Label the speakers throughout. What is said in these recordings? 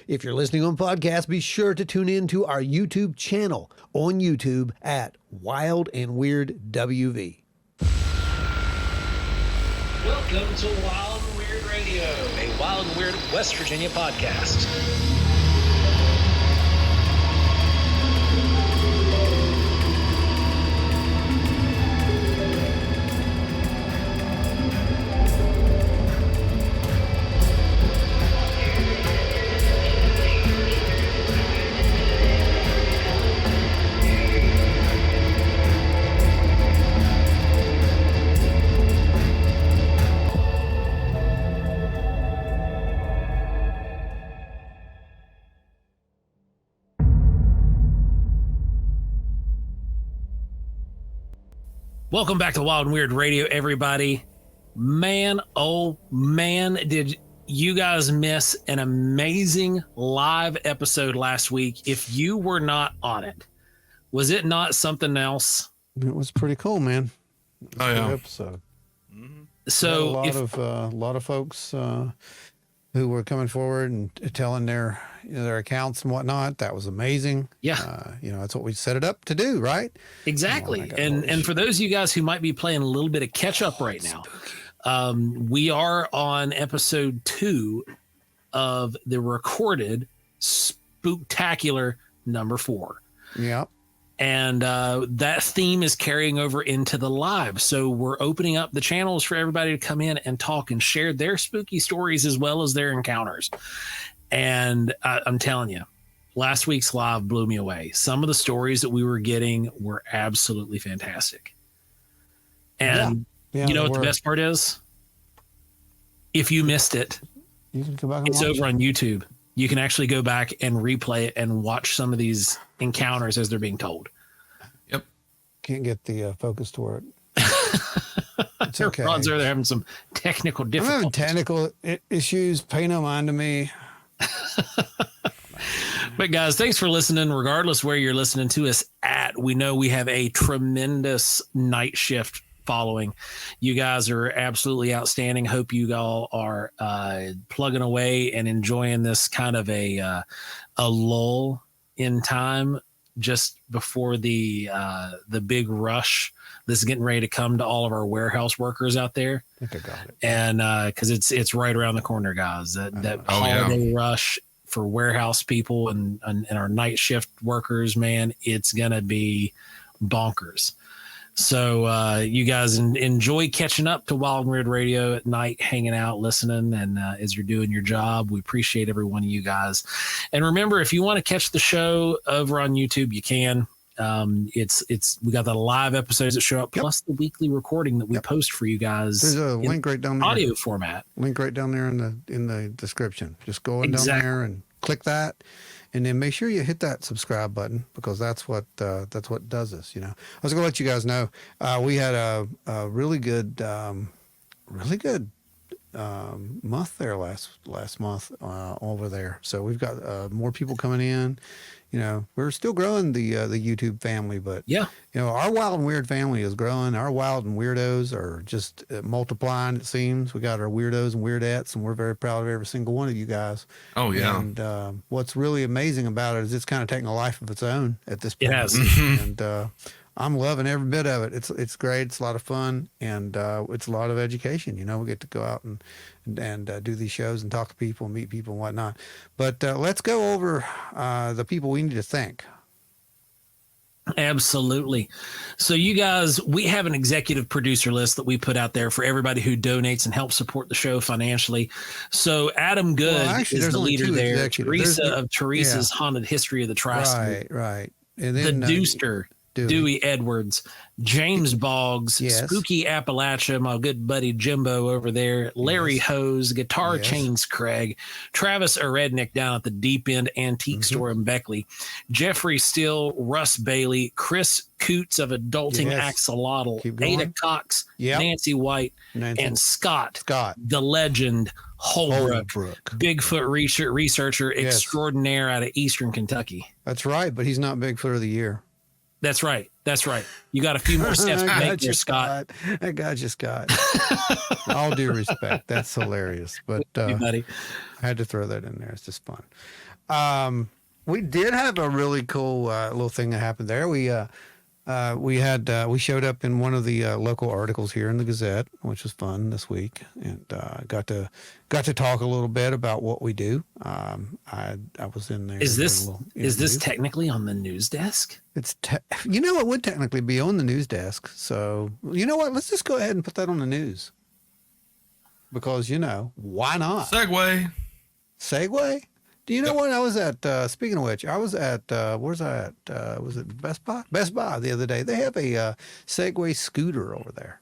Speaker 1: If you're listening on podcast, be sure to tune in to our YouTube channel on YouTube at Wild and Weird WV.
Speaker 2: Welcome to Wild and Weird Radio, a Wild and Weird West Virginia podcast. Welcome back to Wild and Weird Radio, everybody. Man, oh man, did you guys miss an amazing live episode last week? If you were not on it, was it not something else?
Speaker 1: It was pretty cool, man.
Speaker 3: Oh, yeah.
Speaker 1: Episode.
Speaker 3: Mm-hmm.
Speaker 1: So a lot of folks who were coming forward and telling their accounts and whatnot. That was amazing.
Speaker 2: Yeah.
Speaker 1: That's what we set it up to do, right?
Speaker 2: Exactly. And for those of you guys who might be playing a little bit of catch up right now, we are on episode 2 of the recorded Spooktacular number 4.
Speaker 1: Yeah.
Speaker 2: And that theme is carrying over into the live. So we're opening up the channels for everybody to come in and talk and share their spooky stories as well as their encounters. And I'm telling you, last week's live blew me away. Some of the stories that we were getting were absolutely fantastic. And you know what the best part is? If you missed it,
Speaker 1: you can go back and
Speaker 2: it's over on YouTube. You can actually go back and replay it and watch some of these encounters as they're being told.
Speaker 3: Yep.
Speaker 1: Can't get the focus to work. It's okay.
Speaker 2: Ron's there. They're having some technical difficulties.
Speaker 1: I'm having technical issues. Pay no mind to me.
Speaker 2: But guys, thanks for listening. Regardless where you're listening to us at, we know we have a tremendous night shift following. You guys are absolutely outstanding. Hope you all are plugging away and enjoying this kind of a lull in time just before the big rush that's getting ready to come to all of our warehouse workers out there.
Speaker 1: I think I got it.
Speaker 2: And because it's right around the corner, guys. That holiday rush for warehouse people and our night shift workers, man, it's gonna be bonkers. So you guys enjoy catching up to Wild and Weird Radio at night, hanging out, listening, and as you're doing your job, we appreciate every one of you guys. And remember, if you want to catch the show over on YouTube, you can. We got the live episodes that show up, plus the weekly recording that we post for you guys.
Speaker 1: There's a link right down there.
Speaker 2: Audio format.
Speaker 1: Link right down there in the description. Just go down there and click that. And then make sure you hit that subscribe button because that's what does this. I was gonna let you guys know we had a really good month there last month over there. So we've got more people coming in. We're still growing the YouTube family, but our Wild and Weird family is growing. Our Wild and Weirdos are just multiplying. It seems we got our weirdos and weirdettes, and we're very proud of every single one of you guys.
Speaker 3: Oh yeah.
Speaker 1: And what's really amazing about it is it's kind of taking a life of its own at this point.
Speaker 2: It has.
Speaker 1: And I'm loving every bit of it. It's great. It's a lot of fun, and it's a lot of education. We get to go out and do these shows and talk to people and meet people and whatnot. But let's go over the people we need to thank.
Speaker 2: Absolutely. So you guys, we have an executive producer list that we put out there for everybody who donates and helps support the show financially. So Adam Good is the leader there. Theresa of Teresa's Haunted History of the Tri-State.
Speaker 1: Right. And then
Speaker 2: the Deuster. Dewey Edwards, James Boggs, Spooky Appalachia, my good buddy Jimbo over there, Larry Hose, Guitarchains Craig, Travis Aurednik down at the Deep End Antique Store in Beckley, Geoffrey Steele, Russ Bailey, Chris Coots of Adulting Axolotl, Ada Cox, Nancy White, and Scott, the legend Holbrook, Bigfoot researcher extraordinaire out of Eastern Kentucky.
Speaker 1: That's right, but he's not Bigfoot of the Year.
Speaker 2: That's right. You got a few more steps to make there, Scott.
Speaker 1: I got you, Scott. All due respect. That's hilarious. But
Speaker 2: buddy.
Speaker 1: I had to throw that in there. It's just fun. We did have a really cool little thing that happened there. We showed up in one of the local articles here in the Gazette, which was fun this week, and got to talk a little bit about what we do. I was in there.
Speaker 2: Is this technically on the news desk?
Speaker 1: It would technically be on the news desk. So you know what? Let's just go ahead and put that on the news, because why not? Segue. Do you know what I was at? Speaking of which, I was at where's I at? Was it Best Buy? Best Buy the other day. They have a Segway scooter over there.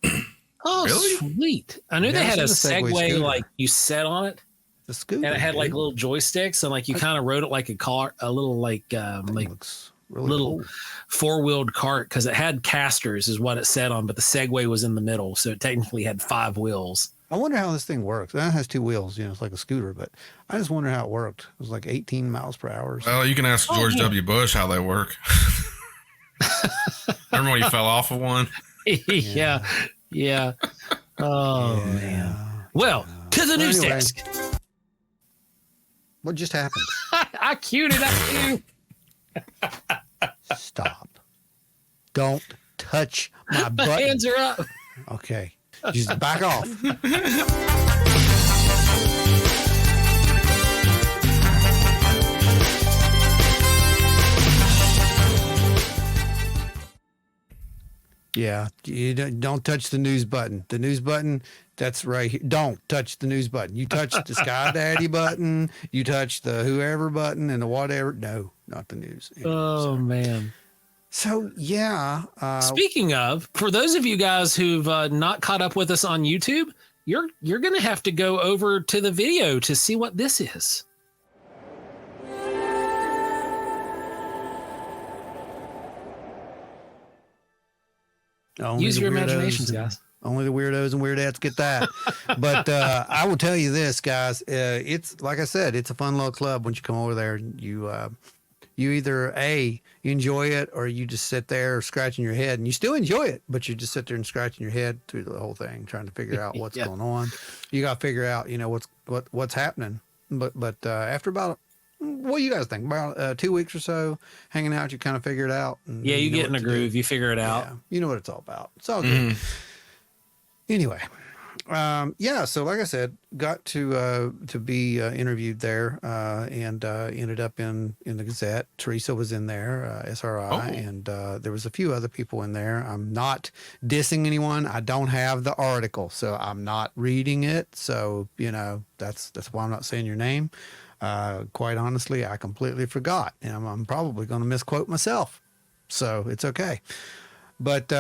Speaker 2: Oh,
Speaker 3: really?
Speaker 2: Sweet! I knew they had a Segway like you sat on it.
Speaker 1: The scooter,
Speaker 2: and it had like little joysticks, and like you kind of rode it like a car, a little like
Speaker 1: looks really
Speaker 2: little
Speaker 1: cool.
Speaker 2: Four-wheeled cart, because it had casters, is what it said on, but the Segway was in the middle, so it technically had 5 wheels.
Speaker 1: I wonder how this thing works. It has 2 wheels, it's like a scooter, but I just wonder how it worked. It was like 18 miles per hour.
Speaker 3: Well, you can ask George W. Bush how they work. Remember when he fell off of one?
Speaker 2: Yeah. Oh, man. Well, to the news desk.
Speaker 1: What just happened?
Speaker 2: I queued it up too.
Speaker 1: Stop. Don't touch my button.
Speaker 2: Hands are up.
Speaker 1: Okay. Just back off. Yeah, you don't touch the news button. The news button, that's right here. Don't touch the news button. You touch the Sky Daddy button. You touch the whoever button and the whatever. No, not the news.
Speaker 2: Oh, man.
Speaker 1: So, yeah.
Speaker 2: Speaking of, for those of you guys who've not caught up with us on YouTube, you're going to have to go over to the video to see what this is. Use your imaginations, guys.
Speaker 1: Only the weirdos and weirdettes get that. But I will tell you this, guys. It's like I said, it's a fun little club. Once you come over there, you either you enjoy it, or you just sit there scratching your head, and you still enjoy it, but you just sit there and scratching your head through the whole thing, trying to figure out what's going on. You got to figure out, what's happening. But after about, what do you guys think? About 2 weeks or so hanging out, you kind of figure it out. And
Speaker 2: you get in a groove. You figure it out.
Speaker 1: Yeah, you know what it's all about. It's all good. Anyway. So like I said, got to be interviewed there, and ended up in the Gazette. Theresa was in there, SRI, and there was a few other people in there. I'm not dissing anyone. I don't have the article, so I'm not reading it. So that's why I'm not saying your name. Quite honestly, I completely forgot, and I'm probably going to misquote myself, so it's okay. But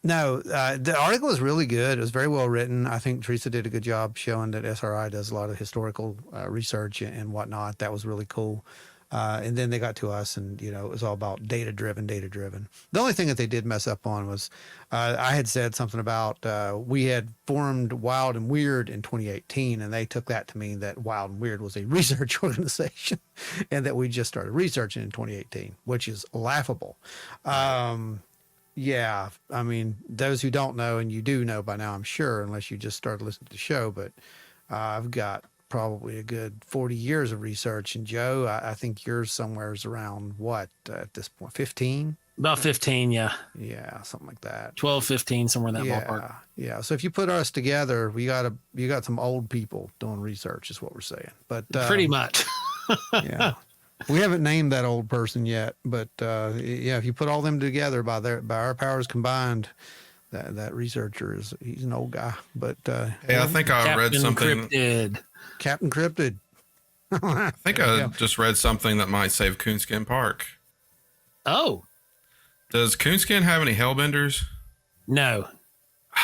Speaker 1: no, the article was really good. It was very well written. I think Theresa did a good job showing that SRI does a lot of historical research and whatnot. That was really cool. And then they got to us, and it was all about data driven. The only thing that they did mess up on was I had said something about we had formed Wild and Weird in 2018, and they took that to mean that Wild and Weird was a research organization, and that we just started researching in 2018, which is laughable. Yeah, I mean, those who don't know, and you do know by now, I'm sure, unless you just started listening to the show, but I've got probably a good 40 years of research. And Joe, I think yours somewhere is around what at this point, 15?
Speaker 2: About 15, yeah.
Speaker 1: Yeah, something like that.
Speaker 2: 12, 15, somewhere in that ballpark.
Speaker 1: Yeah, so if you put us together, you got some old people doing research is what we're saying. But
Speaker 2: pretty much.
Speaker 1: Yeah. We haven't named that old person yet, but if you put all them together by our powers combined, that researcher he's an old guy. But
Speaker 3: hey, I think I read something.
Speaker 1: Captain Cryptid.
Speaker 3: I think I just read something that might save Coonskin Park.
Speaker 2: Oh,
Speaker 3: does Coonskin have any hellbenders?
Speaker 2: No.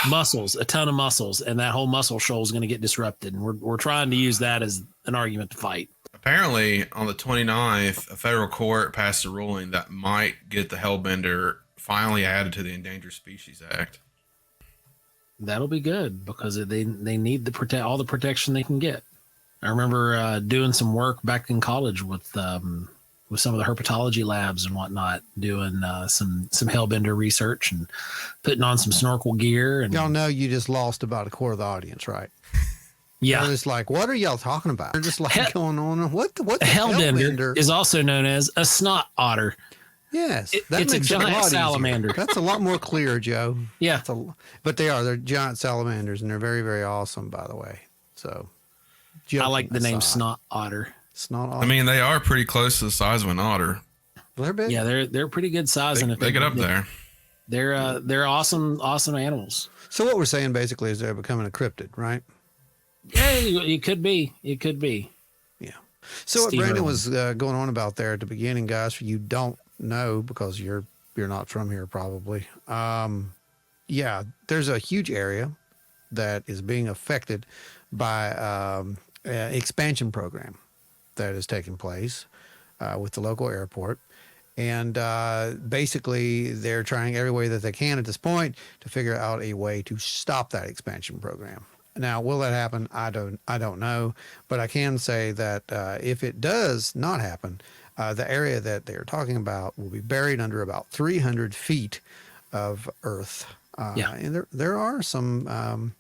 Speaker 2: Muscles, a ton of muscles, and that whole muscle shoal is going to get disrupted. And we're trying to use that as an argument to fight.
Speaker 3: Apparently, on the 29th, a federal court passed a ruling that might get the hellbender finally added to the Endangered Species Act.
Speaker 2: That'll be good because they need all the protection they can get. I remember doing some work back in college with some of the herpetology labs and whatnot, doing some hellbender research and putting on some snorkel gear. And
Speaker 1: y'all know you just lost about a quarter of the audience, right?
Speaker 2: Yeah.
Speaker 1: They're just like, what are y'all talking about? They're just like going on. What the
Speaker 2: Hellbender is also known as a snot otter.
Speaker 1: Yes.
Speaker 2: It's a giant salamander.
Speaker 1: That's a lot more clear, Joe.
Speaker 2: Yeah.
Speaker 1: But they're giant salamanders, and they're very, very awesome, by the way. So
Speaker 2: I like the name snot otter.
Speaker 1: Snot otter.
Speaker 3: I mean, they are pretty close to the size of an otter.
Speaker 1: They're big.
Speaker 2: Yeah, they're pretty good size. And if
Speaker 3: they get up there.
Speaker 2: They're awesome animals.
Speaker 1: So what we're saying basically is they're becoming a cryptid, right?
Speaker 2: Yeah, it could be. It could be.
Speaker 1: Yeah. So what Brandon was going on about there at the beginning, guys, you don't know because you're not from here probably. Yeah, there's a huge area that is being affected by an expansion program that is taking place with the local airport. And basically, they're trying every way that they can at this point to figure out a way to stop that expansion program. Now, will that happen? I don't know, but I can say that if it does not happen, the area that they're talking about will be buried under about 300 feet of earth. And there are some,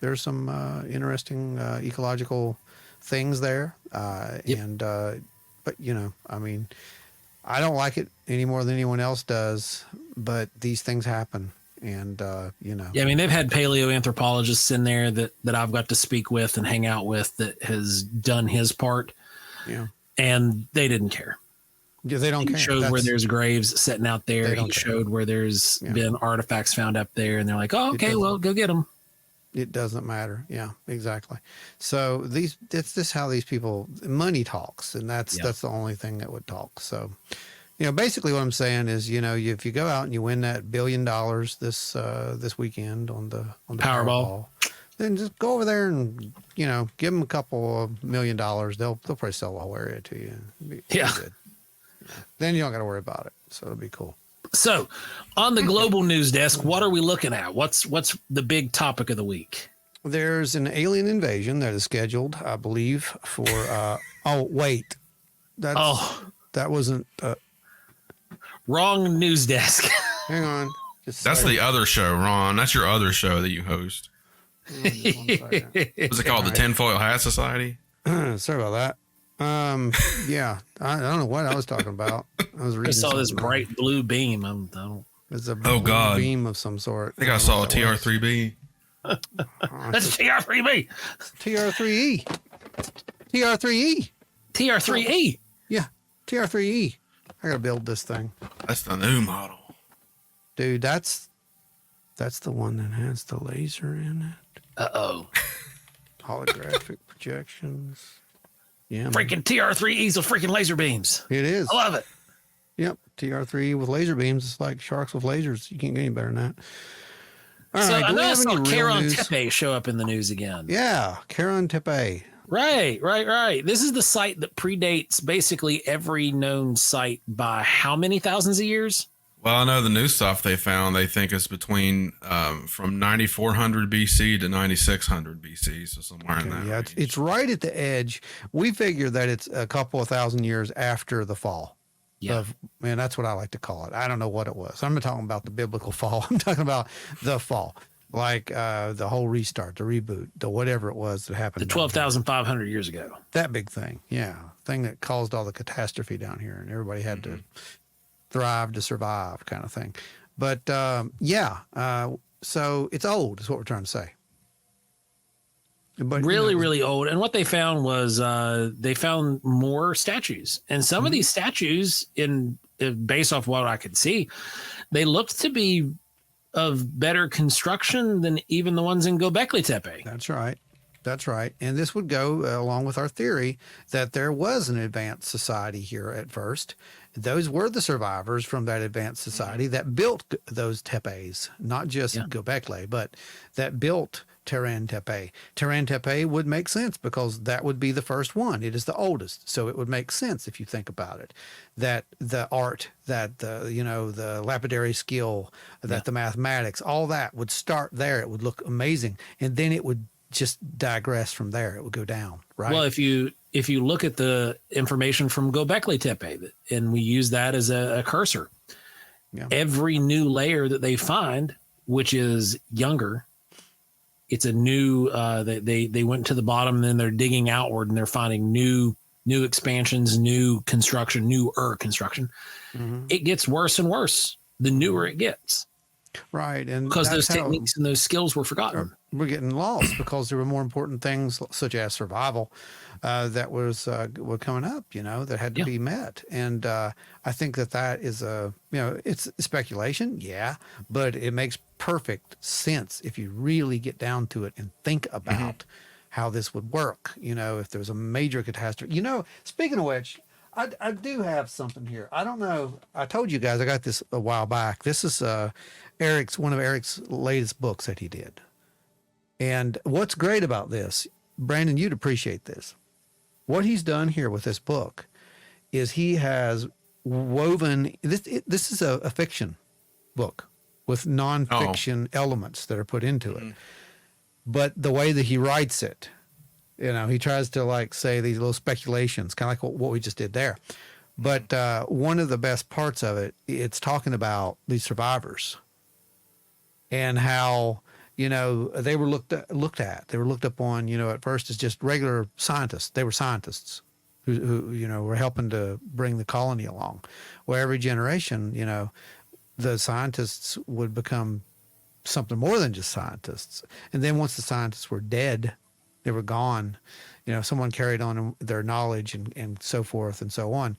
Speaker 1: there's some interesting ecological things there. But I mean, I don't like it any more than anyone else does, but these things happen. And,
Speaker 2: Yeah, I mean, they've had paleoanthropologists in there that I've got to speak with and hang out with that has done his part.
Speaker 1: Yeah.
Speaker 2: And they didn't care.
Speaker 1: Yeah, they don't care.
Speaker 2: He showed where there's graves sitting out there. He showed where there's been artifacts found up there. And they're like, oh, okay, well, go get them.
Speaker 1: It doesn't matter. Yeah, exactly. So it's just how these people, money talks. And that's the only thing that would talk. So, basically what I'm saying is, if you go out and you win that $1 billion this weekend on the Powerball, then just go over there and, give them a couple of $1 million. They'll probably sell the whole area to you. It'll be good. Then you don't got to worry about it. So it'll be cool.
Speaker 2: So on the global news desk, what are we looking at? What's the big topic of the week?
Speaker 1: There's an alien invasion that is scheduled, I believe, for, oh, wait. That wasn't,
Speaker 2: wrong news desk.
Speaker 1: hang on.
Speaker 3: That's the other show, Ron. That's your other show that you host. What's it called? The Tinfoil Hat Society?
Speaker 1: Sorry about that. Yeah, I don't know what I was talking about. I was reading.
Speaker 2: I saw this bright blue beam. I don't.
Speaker 1: It's a blue beam of some sort.
Speaker 3: I think I saw a TR3B.
Speaker 2: That's TR3B.
Speaker 1: TR3E. TR3E.
Speaker 2: TR3E.
Speaker 1: Yeah, TR3E. I gotta build this thing.
Speaker 3: That's the new model,
Speaker 1: dude. That's the one that has the laser in it. Holographic projections. Yeah,
Speaker 2: freaking TR3Es with freaking laser beams.
Speaker 1: It is.
Speaker 2: I love it.
Speaker 1: Yep, TR3 with laser beams. It's like sharks with lasers. You can't get any better than that. All right.
Speaker 2: I know I saw Karen Tepe show up in the news again.
Speaker 1: Yeah, Karen Tepe.
Speaker 2: Right. This is the site that predates basically every known site by how many thousands of years?
Speaker 3: Well, I know the new stuff they found, they think is between from 9400 BC to 9600 BC. So somewhere in that.
Speaker 1: Yeah, it's right at the edge. We figure that it's a couple of thousand years after the fall. Yeah. Man, that's what I like to call it. I don't know what it was. I'm not talking about the biblical fall. I'm talking about the fall. Like the whole restart, the reboot, the whatever it was that happened.
Speaker 2: The 12,500 years ago.
Speaker 1: That big thing. Yeah. Thing that caused all the catastrophe down here. And everybody had to thrive to survive kind of thing. But so it's old is what we're trying to say. But
Speaker 2: really old. And what they found was they found more statues. And some of these statues, based off what I could see, they looked to be of better construction than even the ones in Göbekli Tepe.
Speaker 1: That's right. And this would go along with our theory that there was an advanced society here at first. Those were the survivors from that advanced society that built those tepes, not just Göbekli, but that built Terran Tepe. Terran Tepe would make sense because that would be the first one. It is the oldest. So it would make sense if you think about it, that the art, that the lapidary skill, that the mathematics, all that would start there. It would look amazing. And then it would just digress from there. It would go down, right?
Speaker 2: Well, if you look at the information from Göbekli Tepe, and we use that as a cursor, every new layer that they find, which is younger, It's a new, they went to the bottom and then they're digging outward and they're finding new expansions, new construction, newer construction. Mm-hmm. It gets worse and worse the newer it gets.
Speaker 1: Right. And
Speaker 2: because those techniques and those skills were forgotten.
Speaker 1: We're getting lost because there were more important things such as survival that were coming up, that had to be met. And I think that is it's speculation. Yeah. But it makes perfect sense if you really get down to it and think about how this would work. If there's a major catastrophe, speaking of which, I do have something here. I don't know. I told you guys I got this a while back. This is one of Eric's latest books that he did. And what's great about this, Brandon, you'd appreciate this. What he's done here with this book is he has woven this. This is a fiction book with nonfiction elements that are put into it. But the way that he writes it, he tries to say these little speculations, kind of like what we just did there. But one of the best parts of it, it's talking about these survivors and how, they were looked at. They were looked upon, at first as just regular scientists. They were scientists who were helping to bring the colony along. Well, every generation, the scientists would become something more than just scientists. And then once the scientists were dead, they were gone, someone carried on their knowledge and so forth and so on.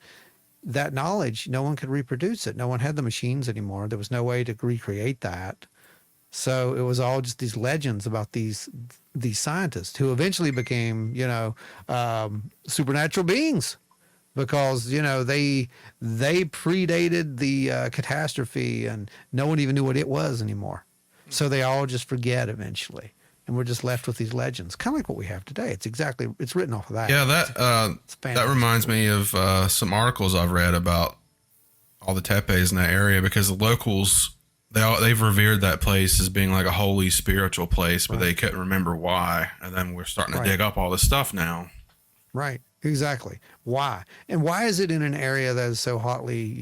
Speaker 1: That knowledge, no one could reproduce it. No one had the machines anymore. There was no way to recreate that. So it was all just these legends about these scientists who eventually became, supernatural beings because, they predated the catastrophe and no one even knew what it was anymore. So they all just forget eventually. And we're just left with these legends, kind of like what we have today. It's written off of that.
Speaker 3: Yeah, that reminds me of some articles I've read about all the tepes in that area because the locals, they've revered that place as being like a holy spiritual place, but they couldn't remember why. And then we're starting to dig up all this stuff now. Right.
Speaker 1: Exactly. Why? And why is it in an area that is so hotly,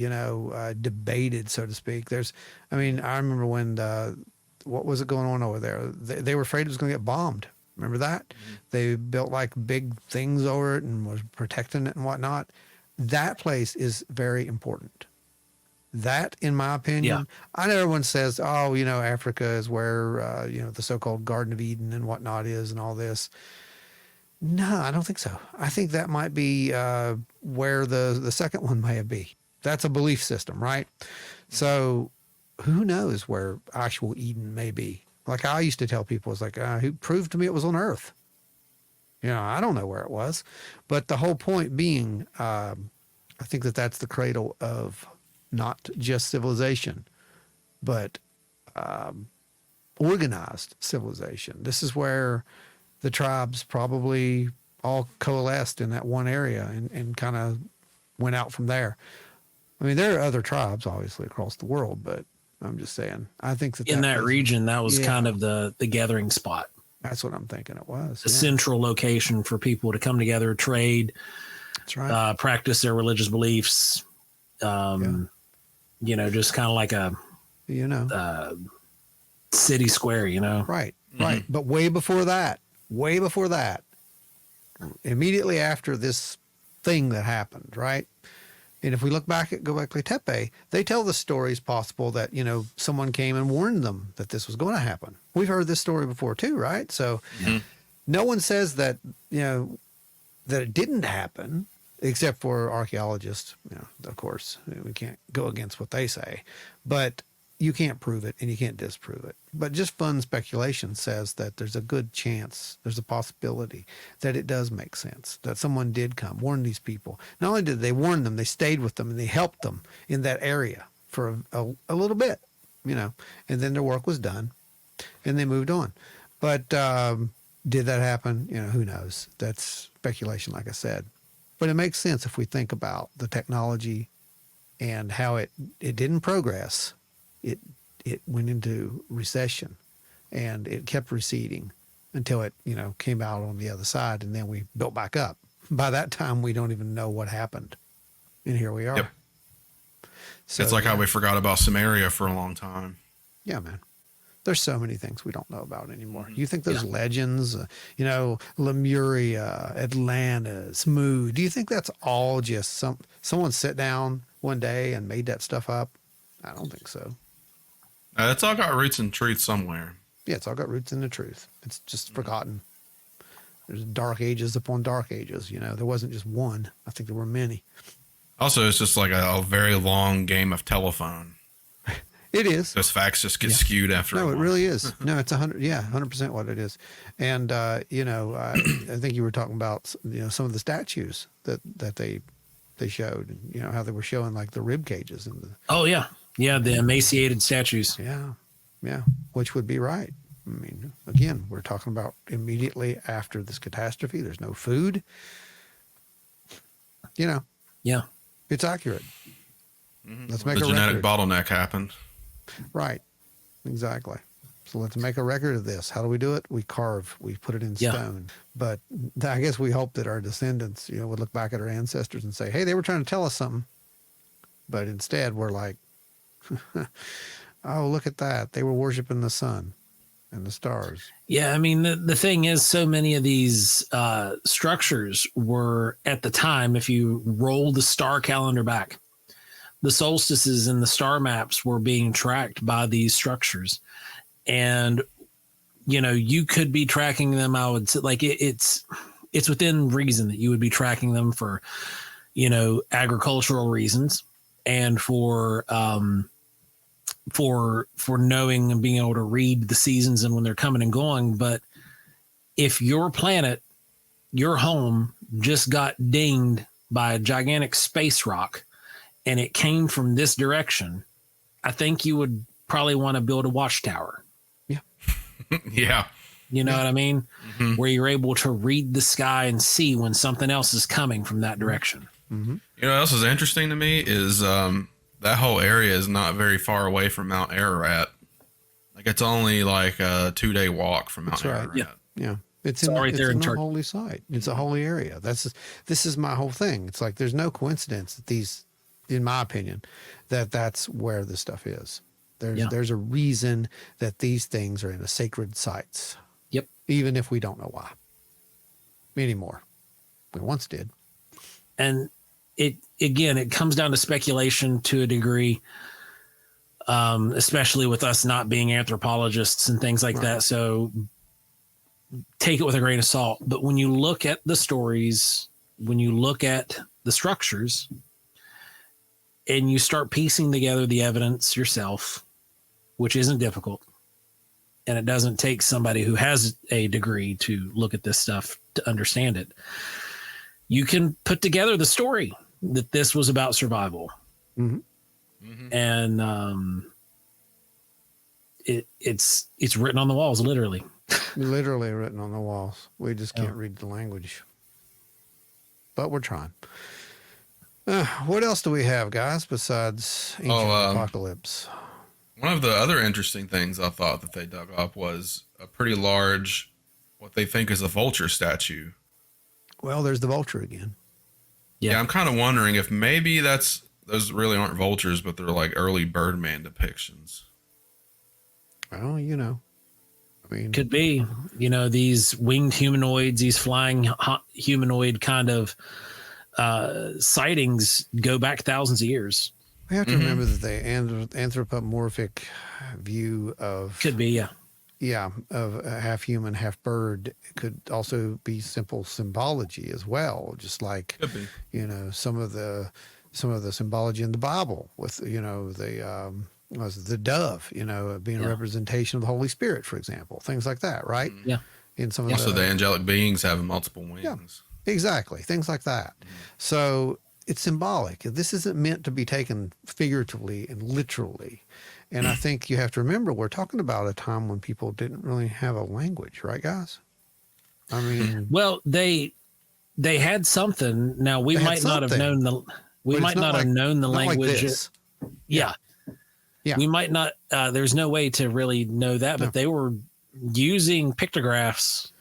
Speaker 1: debated, so to speak? I remember when what was it going on over there? They were afraid it was going to get bombed. Remember that? Mm-hmm. They built big things over it and was protecting it and whatnot. That place is very important. That, in my opinion, I know everyone says, Africa is where, the so-called Garden of Eden and whatnot is and all this. No, I don't think so. I think that might be where the second one may be. That's a belief system, right? So who knows where actual Eden may be? Like I used to tell people, it's who proved to me it was on Earth? I don't know where it was. But the whole point being, I think that's the cradle of not just civilization, but organized civilization. This is where the tribes probably all coalesced in that one area and kind of went out from there. There are other tribes, obviously, across the world, but I'm just saying, I think that
Speaker 2: in that region, that was kind of the gathering spot.
Speaker 1: That's what I'm thinking it was.
Speaker 2: A central location for people to come together, trade,
Speaker 1: that's right.
Speaker 2: Practice their religious beliefs, just kind of like a, city square,
Speaker 1: Right, right. But way before that, immediately after this thing that happened, right? And if we go back to Tepe, they tell the stories possible that, someone came and warned them that this was going to happen. We've heard this story before too, right? So no one says that, that it didn't happen, except for archaeologists. Of course, we can't go against what they say, but you can't prove it and you can't disprove it. But just fun speculation says that there's a good chance, there's a possibility that it does make sense, that someone did come, warn these people. Not only did they warn them, they stayed with them and they helped them in that area for a little bit, and then their work was done and they moved on. But did that happen? Who knows? That's speculation, like I said. But it makes sense if we think about the technology and how it didn't progress. It went into recession and it kept receding until it, came out on the other side and then we built back up. By that time, we don't even know what happened. And here we are. Yep.
Speaker 3: So it's like how we forgot about Samaria for a long time.
Speaker 1: Yeah, man. There's so many things we don't know about anymore. You think those legends, you know, Lemuria, Atlantis, Mu, do you think that's all just someone sat down one day and made that stuff up? I don't think so.
Speaker 3: It's all got roots in truth somewhere.
Speaker 1: Yeah, it's all got roots in the truth. It's just forgotten. There's dark ages upon dark ages. You know, there wasn't just one. I think there were many. Also,
Speaker 3: it's just like a very long game of telephone.
Speaker 1: It is.
Speaker 3: Those facts just get skewed after.
Speaker 1: No, it really is. No, it's 100% what it is. And you know, I think you were talking about, you know, some of the statues that they showed, and you know how they were showing like the rib cages and the.
Speaker 2: Oh yeah, the emaciated statues.
Speaker 1: Yeah, which would be right. I mean, again, we're talking about immediately after this catastrophe. There's no food. You know.
Speaker 2: Yeah.
Speaker 1: It's accurate. Let's make
Speaker 3: the
Speaker 1: a
Speaker 3: genetic
Speaker 1: record.
Speaker 3: bottleneck happen.
Speaker 1: Right. Exactly. So let's make a record of this. How do we do it? We carve. We put it in stone. But I guess we hope that our descendants, you know, would look back at our ancestors and say, hey, they were trying to tell us something. But instead, we're like, oh, look at that. They were worshiping the sun and the stars.
Speaker 2: Yeah, I mean, the thing is, so many of these structures were, at the time, if you roll the star calendar back, the solstices and the star maps were being tracked by these structures. And, you know, you could be tracking them. I would say, like, it's within reason that you would be tracking them for, you know, agricultural reasons and for knowing and being able to read the seasons and when they're coming and going. But if your planet, your home, just got dinged by a gigantic space rock and it came from this direction, I think you would probably want to build a watchtower.
Speaker 1: Yeah.
Speaker 3: Yeah.
Speaker 2: You know what I mean? Mm-hmm. Where you're able to read the sky and see when something else is coming from that direction.
Speaker 1: Mm-hmm.
Speaker 3: You know what else is interesting to me is that whole area is not very far away from Mount Ararat. Like, it's only like a 2-day walk from Mount Ararat.
Speaker 1: Yeah. It's right there in a holy site. It's a holy area. This is my whole thing. It's like, there's no coincidence that these, in my opinion, that's where this stuff is. There's a reason that these things are in a sacred sites.
Speaker 2: Yep.
Speaker 1: Even if we don't know why anymore. We once did.
Speaker 2: And it comes down to speculation to a degree, especially with us not being anthropologists and things like that. So take it with a grain of salt. But when you look at the stories, when you look at the structures, and you start piecing together the evidence yourself, which isn't difficult, and it doesn't take somebody who has a degree to look at this stuff to understand it, you can put together the story that this was about survival.
Speaker 1: Mm-hmm.
Speaker 3: Mm-hmm.
Speaker 2: And it's written on the walls, literally.
Speaker 1: Literally written on the walls. We just can't read the language. But we're trying. What else do we have, guys, besides ancient apocalypse?
Speaker 3: One of the other interesting things I thought that they dug up was a pretty large, what they think is a vulture statue.
Speaker 1: Well, there's the vulture again.
Speaker 3: Yeah, I'm kind of wondering if maybe those really aren't vultures, but they're like early Birdman depictions.
Speaker 1: Well, you know, I mean,
Speaker 2: could be, you know, these winged humanoids, these flying humanoid kind of sightings go back thousands of years.
Speaker 1: We have to remember that the anthropomorphic view of
Speaker 2: could be,
Speaker 1: of a half human, half bird could also be simple symbology as well. Just like, you know, some of the symbology in the Bible with, you know, the dove, you know, being a representation of the Holy Spirit, for example, things like that, right?
Speaker 2: Yeah.
Speaker 1: In some of
Speaker 3: also the angelic beings have multiple wings.
Speaker 1: Yeah, exactly. Things like that. So it's symbolic. This isn't meant to be taken figuratively and literally. And I think you have to remember, we're talking about a time when people didn't really have a language, right, guys? I mean,
Speaker 2: well, they had something. Now we might not have known the language.
Speaker 1: Like
Speaker 2: yeah. We might not. There's no way to really know that, but they were using pictographs.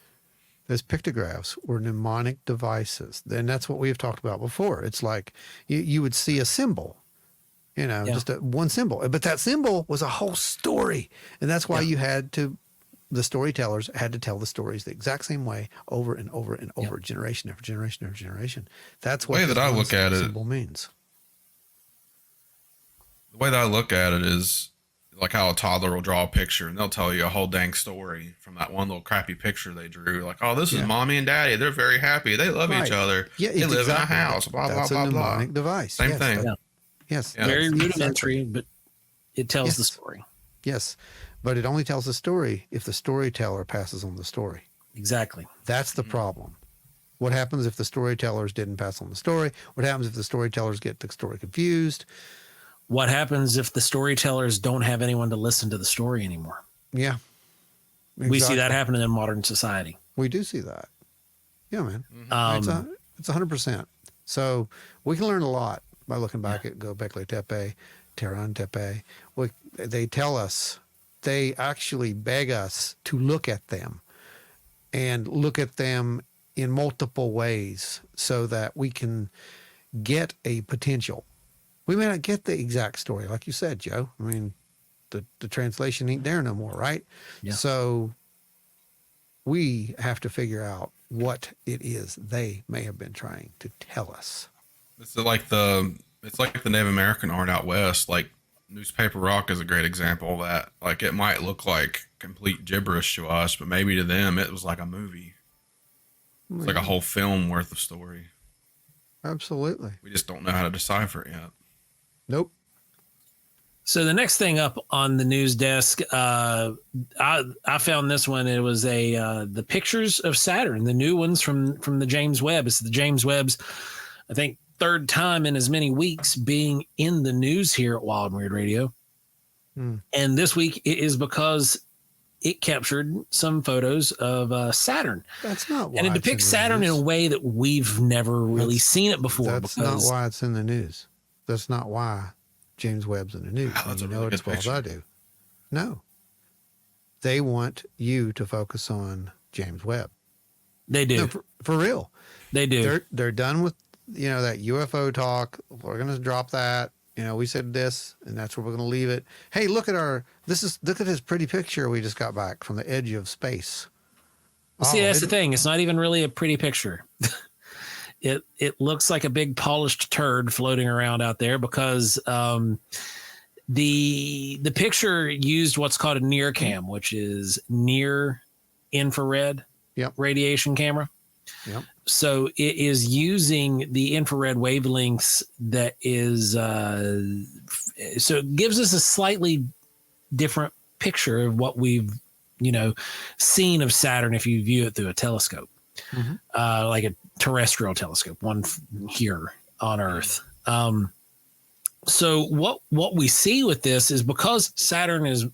Speaker 1: Those pictographs were mnemonic devices. And that's what we have talked about before. It's like you would see a symbol just one symbol. But that symbol was a whole story. And that's why the storytellers had to tell the stories the exact same way over and over and over, generation after generation after generation. That's what
Speaker 3: the way that I look at it
Speaker 1: symbol means.
Speaker 3: The way that I look at it is like how a toddler will draw a picture and they'll tell you a whole dang story from that one little crappy picture they drew. Like, oh, this is mommy and daddy. They're very happy. They love each other.
Speaker 1: Yeah,
Speaker 3: they live
Speaker 1: exactly
Speaker 3: in a house. Blah,
Speaker 1: That's
Speaker 3: blah,
Speaker 1: a
Speaker 3: blah,
Speaker 1: mnemonic
Speaker 3: blah.
Speaker 1: device.
Speaker 3: Same thing.
Speaker 1: Yes.
Speaker 2: Very rudimentary, but it tells the story.
Speaker 1: Yes. But it only tells the story if the storyteller passes on the story.
Speaker 2: Exactly.
Speaker 1: That's the problem. What happens if the storytellers didn't pass on the story? What happens if the storytellers get the story confused?
Speaker 2: What happens if the storytellers don't have anyone to listen to the story anymore?
Speaker 1: Yeah. Exactly.
Speaker 2: We see that happening in modern society.
Speaker 1: We do see that. Yeah, man. It's 100%. So we can learn a lot by looking back at Göbekli Tepe, Terran Tepe. They tell us, they actually beg us to look at them and look at them in multiple ways so that we can get a potential. We may not get the exact story, like you said, Joe. I mean, the translation ain't there no more, right?
Speaker 2: Yeah.
Speaker 1: So we have to figure out what it is they may have been trying to tell us.
Speaker 3: It's like the Native American art out west. Like Newspaper Rock is a great example of that. Like it might look like complete gibberish to us, but maybe to them it was like a movie. It's like a whole film worth of story.
Speaker 1: Absolutely.
Speaker 3: We just don't know how to decipher it yet.
Speaker 1: Nope.
Speaker 2: So the next thing up on the news desk, I found this one. It was the pictures of Saturn, the new ones from the James Webb. It's the James Webb's, I think, third time in as many weeks being in the news here at Wild and Weird Radio. And this week it is because it captured some photos of Saturn.
Speaker 1: That's not why.
Speaker 2: And it depicts Saturn in a way that we've never really seen it before.
Speaker 1: That's not why it's in the news. That's not why James Webb's in the news.
Speaker 3: Wow, that's
Speaker 1: you
Speaker 3: a
Speaker 1: know
Speaker 3: really
Speaker 1: it as
Speaker 3: good
Speaker 1: well as I do. No. They want you to focus on James Webb.
Speaker 2: They do.
Speaker 1: No, for real.
Speaker 2: They do.
Speaker 1: They're done with, that UFO talk. We're going to drop that. We said this, and that's where we're going to leave it. Hey, look at this pretty picture we just got back from the edge of space.
Speaker 2: Well, see, that's the thing. It's not even really a pretty picture. It looks like a big polished turd floating around out there because the picture used what's called a near cam, which is near infrared radiation camera.
Speaker 1: Yep.
Speaker 2: So it is using the infrared wavelengths that is so it gives us a slightly different picture of what we've seen of Saturn if you view it through a telescope. Like a terrestrial telescope, one here on Earth. So what we see with this is because Saturn's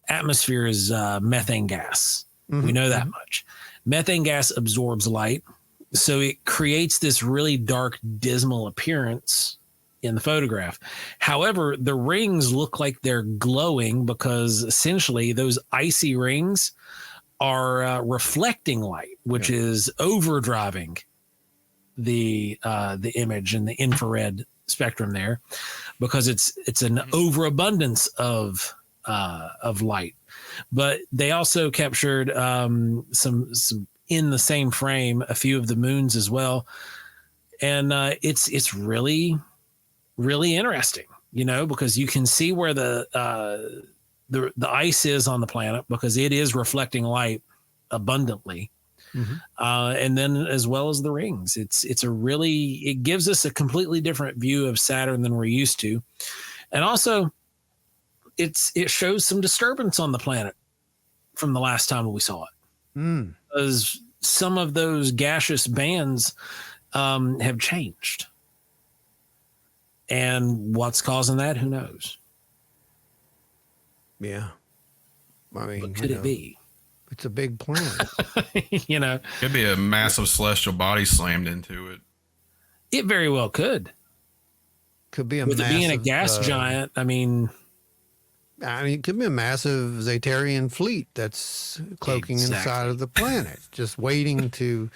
Speaker 2: atmosphere is methane gas. We know that much. Methane gas absorbs light, so it creates this really dark, dismal appearance in the photograph. However, the rings look like they're glowing because essentially those icy rings are reflecting light, which is overdriving the image and the infrared spectrum there, because it's an overabundance of light. But they also captured some in the same frame a few of the moons as well, and it's really really interesting, because you can see where the ice is on the planet because it is reflecting light abundantly. And then as well as the rings, it gives us a completely different view of Saturn than we're used to. And also it shows some disturbance on the planet from the last time we saw it. Because some of those gaseous bands have changed. And what's causing that? Who knows?
Speaker 1: Yeah. I mean,
Speaker 2: what could it be?
Speaker 1: It's a big planet.
Speaker 3: Could be a massive celestial body slammed into it.
Speaker 2: It very well could.
Speaker 1: Could be
Speaker 2: with it being a gas giant. I mean,
Speaker 1: it could be a massive Zeitarian fleet that's cloaking inside of the planet, just waiting to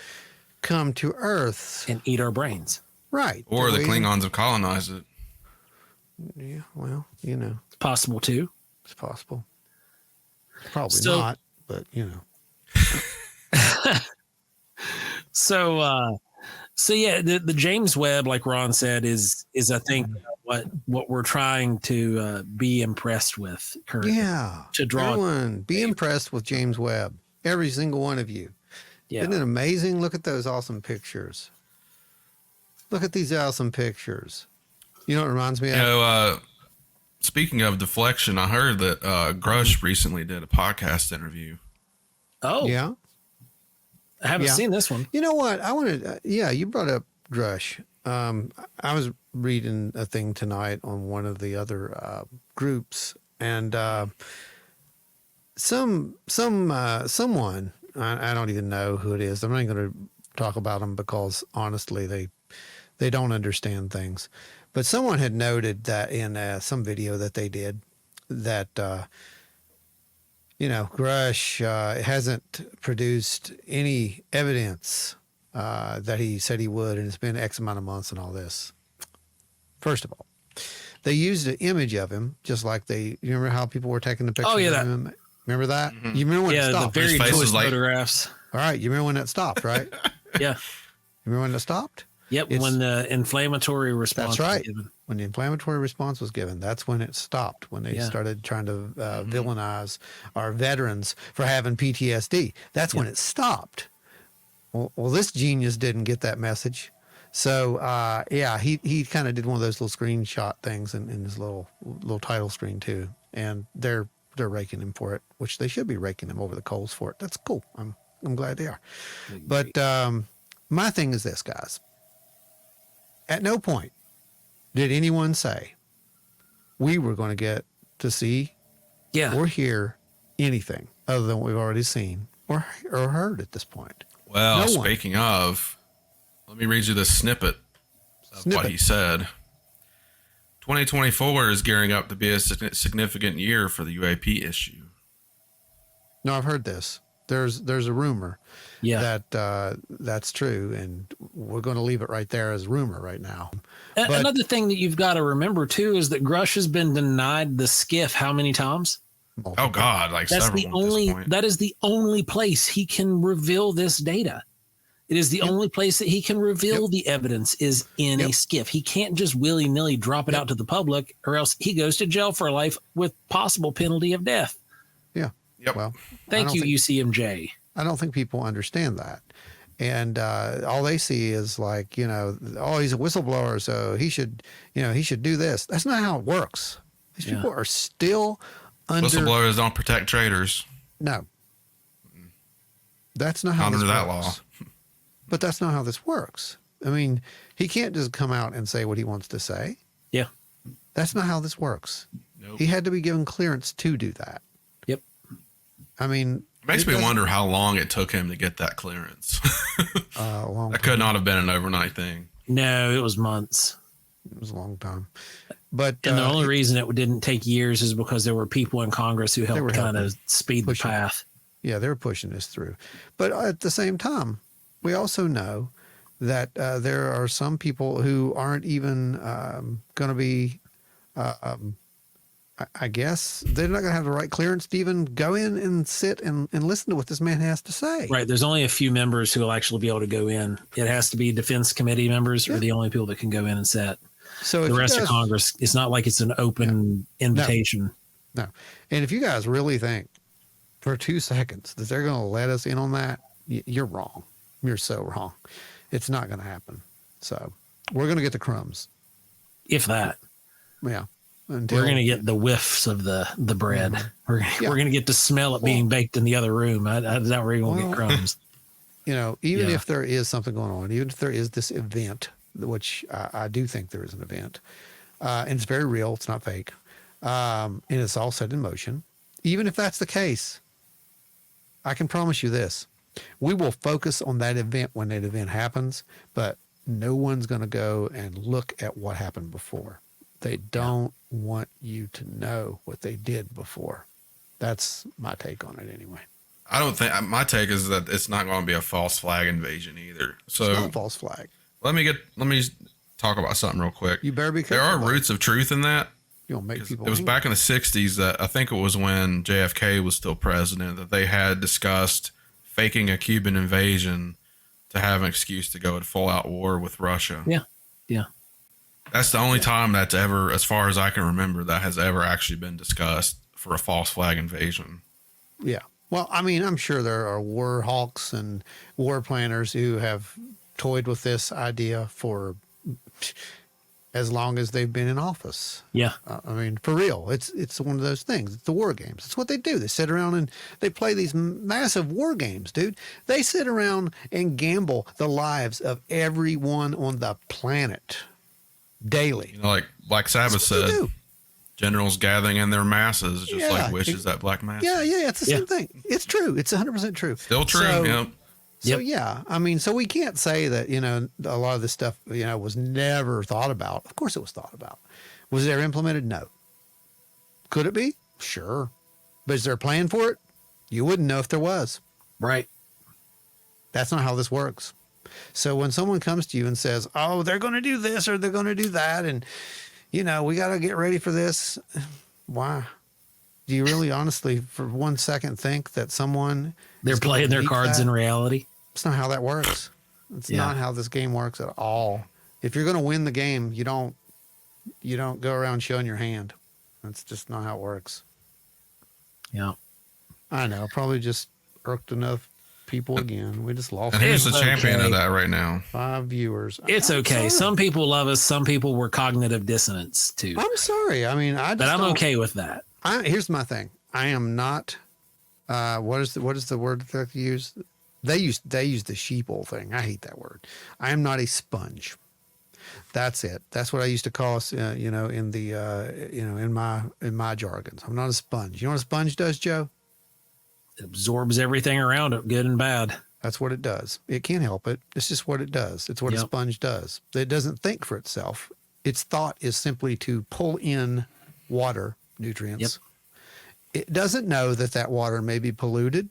Speaker 1: come to Earth
Speaker 2: and eat our brains.
Speaker 1: Right.
Speaker 3: Or the Klingons have colonized it.
Speaker 1: Yeah, well, you know.
Speaker 2: It's possible too.
Speaker 1: It's possible. Probably not, but you know.
Speaker 2: So yeah, the James Webb, like Ron said, is I think what we're trying to be impressed with currently.
Speaker 1: Yeah.
Speaker 2: To draw
Speaker 1: everyone, be impressed with James Webb. Every single one of you. Yeah. Isn't it amazing? Look at those awesome pictures. Look at these awesome pictures. You know what it reminds me of?
Speaker 3: You know, speaking of deflection, I heard that Grush recently did a podcast interview.
Speaker 2: Oh.
Speaker 1: Yeah.
Speaker 2: I haven't seen this one.
Speaker 1: You know what? I wanted, you brought up Grush. I was reading a thing tonight on one of the other groups, and someone, I don't even know who it is. I'm not even going to talk about them because honestly, they don't understand things. But someone had noted that in some video that they did that, Grush hasn't produced any evidence that he said he would, and it's been X amount of months and all this. First of all, they used an image of him, just like you remember how people were taking the pictures of him? Remember that? Mm-hmm. You remember when it stopped?
Speaker 2: The very choice photographs.
Speaker 1: All right, you remember when that stopped, right?
Speaker 2: Yeah.
Speaker 1: You remember when that stopped?
Speaker 2: Yep, when the inflammatory response
Speaker 1: was
Speaker 2: given.
Speaker 1: When the inflammatory response was given, that's when it stopped, when they started trying to villainize our veterans for having PTSD. That's when it stopped. Well, this genius didn't get that message. So, he kind of did one of those little screenshot things in his little title screen too. And they're raking him for it, which they should be raking him over the coals for it. That's cool. I'm glad they are. But my thing is this, guys. At no point did anyone say we were going to get to see or hear anything other than what we've already seen or heard at this point.
Speaker 3: Well, speaking of, let me read you this snippet of what he said. 2024 is gearing up to be a significant year for the UAP issue.
Speaker 1: No, I've heard this. There's a rumor that that's true, and we're going to leave it right there as rumor right now.
Speaker 2: Another thing that you've got to remember too is that Grush has been denied the skiff how many times?
Speaker 3: Oh God, like
Speaker 2: that's
Speaker 3: several.
Speaker 2: That is the only place he can reveal this data. It is the only place that he can reveal the evidence is in a skiff. He can't just willy-nilly drop it out to the public, or else he goes to jail for life with possible penalty of death.
Speaker 1: Yeah.
Speaker 3: Yep.
Speaker 1: Well,
Speaker 2: thank you, UCMJ.
Speaker 1: I don't think people understand that. And all they see is like, he's a whistleblower, so he should do this. That's not how it works. These people are still under...
Speaker 3: Whistleblowers don't protect traitors.
Speaker 1: No. That's not how this works. Under that law. But that's not how this works. I mean, he can't just come out and say what he wants to say.
Speaker 2: Yeah.
Speaker 1: That's not how this works.
Speaker 3: Nope.
Speaker 1: He had to be given clearance to do that.
Speaker 2: Yep.
Speaker 1: I mean...
Speaker 3: It makes me wonder how long it took him to get that clearance. That could not have been an overnight thing.
Speaker 2: No, it was months.
Speaker 1: It was a long time. But
Speaker 2: and the only reason it didn't take years is because there were people in Congress who helped kind of speed the path.
Speaker 1: Yeah, they were pushing this through. But at the same time, we also know that there are some people who aren't even going to be... I guess they're not going to have the right clearance to even go in and sit and listen to what this man has to say.
Speaker 2: Right. There's only a few members who will actually be able to go in. It has to be defense committee members are the only people that can go in and sit. So the rest of Congress, it's not like it's an open invitation.
Speaker 1: No. And if you guys really think for 2 seconds that they're going to let us in on that, you're wrong. You're so wrong. It's not going to happen. So we're going to get the crumbs.
Speaker 2: If that.
Speaker 1: Yeah.
Speaker 2: We're going to get the whiffs of the bread. We're going to get to smell it being baked in the other room. That's not where you're going to get crumbs.
Speaker 1: Even if there is something going on, even if there is this event, which I do think there is an event, and it's very real, it's not fake, and it's all set in motion. Even if that's the case, I can promise you this. We will focus on that event when that event happens, but no one's going to go and look at what happened before. They don't want you to know what they did before. That's my take on it anyway.
Speaker 3: I don't think my take is that it's not going to be a false flag invasion either. So
Speaker 1: it's not a false flag.
Speaker 3: Let me talk about something real quick.
Speaker 1: You better be careful.
Speaker 3: There are roots of truth in that.
Speaker 1: You don't make people.
Speaker 3: It was back in the 60s that I think it was when JFK was still president that they had discussed faking a Cuban invasion to have an excuse to go to full out war with Russia.
Speaker 2: Yeah. Yeah.
Speaker 3: That's the only time that's ever, as far as I can remember, that has ever actually been discussed for a false flag invasion.
Speaker 1: Yeah. Well, I mean, I'm sure there are war hawks and war planners who have toyed with this idea for as long as they've been in office.
Speaker 2: Yeah.
Speaker 1: I mean, for real, it's one of those things. It's the war games. It's what they do. They sit around and they play these massive war games, dude. They sit around and gamble the lives of everyone on the planet daily.
Speaker 3: You know, like Sabbath said, generals gathering in their masses, just like wishes that black mass.
Speaker 1: Yeah, it's the same thing. It's true. It's 100% true.
Speaker 3: Still true. So,
Speaker 1: So yeah, I mean, so we can't say that, you know, a lot of this stuff, you know, was never thought about. Of course it was thought about. Was it ever implemented? No. Could it be? Sure. But is there a plan for it? You wouldn't know if there was.
Speaker 2: Right.
Speaker 1: That's not how this works. So when someone comes to you and says, oh, they're going to do this or they're going to do that, and, you know, we got to get ready for this. Why? Do you really honestly for 1 second think that someone
Speaker 2: they're playing their cards in reality?
Speaker 1: It's not how that works. It's not how this game works at all. If you're going to win the game, you don't go around showing your hand. That's just not how it works.
Speaker 2: Yeah.
Speaker 1: I know. Probably just irked enough people again. We just lost.
Speaker 3: And who's the champion of that right now?
Speaker 1: 5 viewers.
Speaker 2: It's okay. Some people love us. Some people were cognitive dissonance too.
Speaker 1: I'm sorry. I mean, but
Speaker 2: I'm okay with that.
Speaker 1: Here's my thing. I am not. What is the word that they use? They use the sheeple thing. I hate that word. I am not a sponge. That's it. That's what I used to call us. You know, in the in my jargons. I'm not a sponge. You know what a sponge does, Joe?
Speaker 2: It absorbs everything around it, good and bad.
Speaker 1: That's what it does. It can't help it. It's just what it does. It's what a sponge does. It doesn't think for itself. Its thought is simply to pull in water, nutrients. It doesn't know that water may be polluted.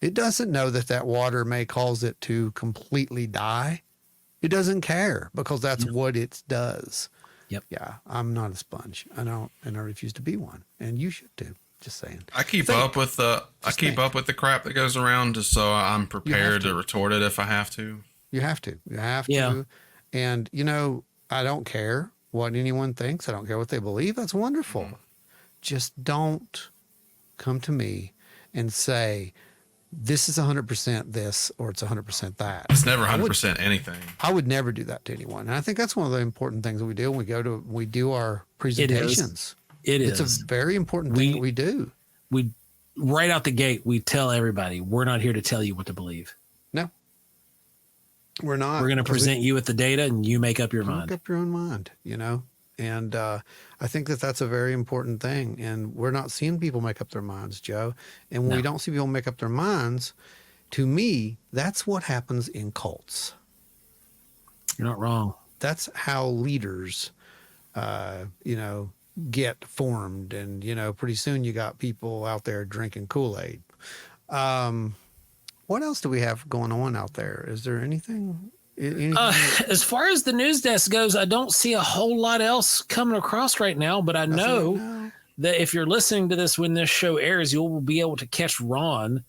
Speaker 1: It doesn't know that water may cause it to completely die. It doesn't care because that's what it does.
Speaker 2: Yep.
Speaker 1: Yeah, I'm not a sponge. I don't, and I refuse to be one. And you should too. Just saying.
Speaker 3: I keep up with the crap that goes around just so I'm prepared to retort it if I have to.
Speaker 1: You have to. You have to. And you know, I don't care what anyone thinks. I don't care what they believe. That's wonderful. Just don't come to me and say, this is 100% this or it's 100% that.
Speaker 3: It's never 100% anything.
Speaker 1: I would never do that to anyone. And I think that's one of the important things that we do when we do our presentations. It's a very important thing that we do.
Speaker 2: We right out the gate, we tell everybody, we're not here to tell you what to believe.
Speaker 1: No. We're not.
Speaker 2: We're going to present you with the data and you make up your mind.
Speaker 1: Make up your own mind, you know? And I think that's a very important thing. And we're not seeing people make up their minds, Joe. And when we don't see people make up their minds, to me, that's what happens in cults.
Speaker 2: You're not wrong.
Speaker 1: That's how leaders, get formed. And, pretty soon you got people out there drinking Kool-Aid. What else do we have going on out there? Is there anything?
Speaker 2: As far as the news desk goes, I don't see a whole lot else coming across right now, but I know that if you're listening to this when this show airs, you'll be able to catch Ron,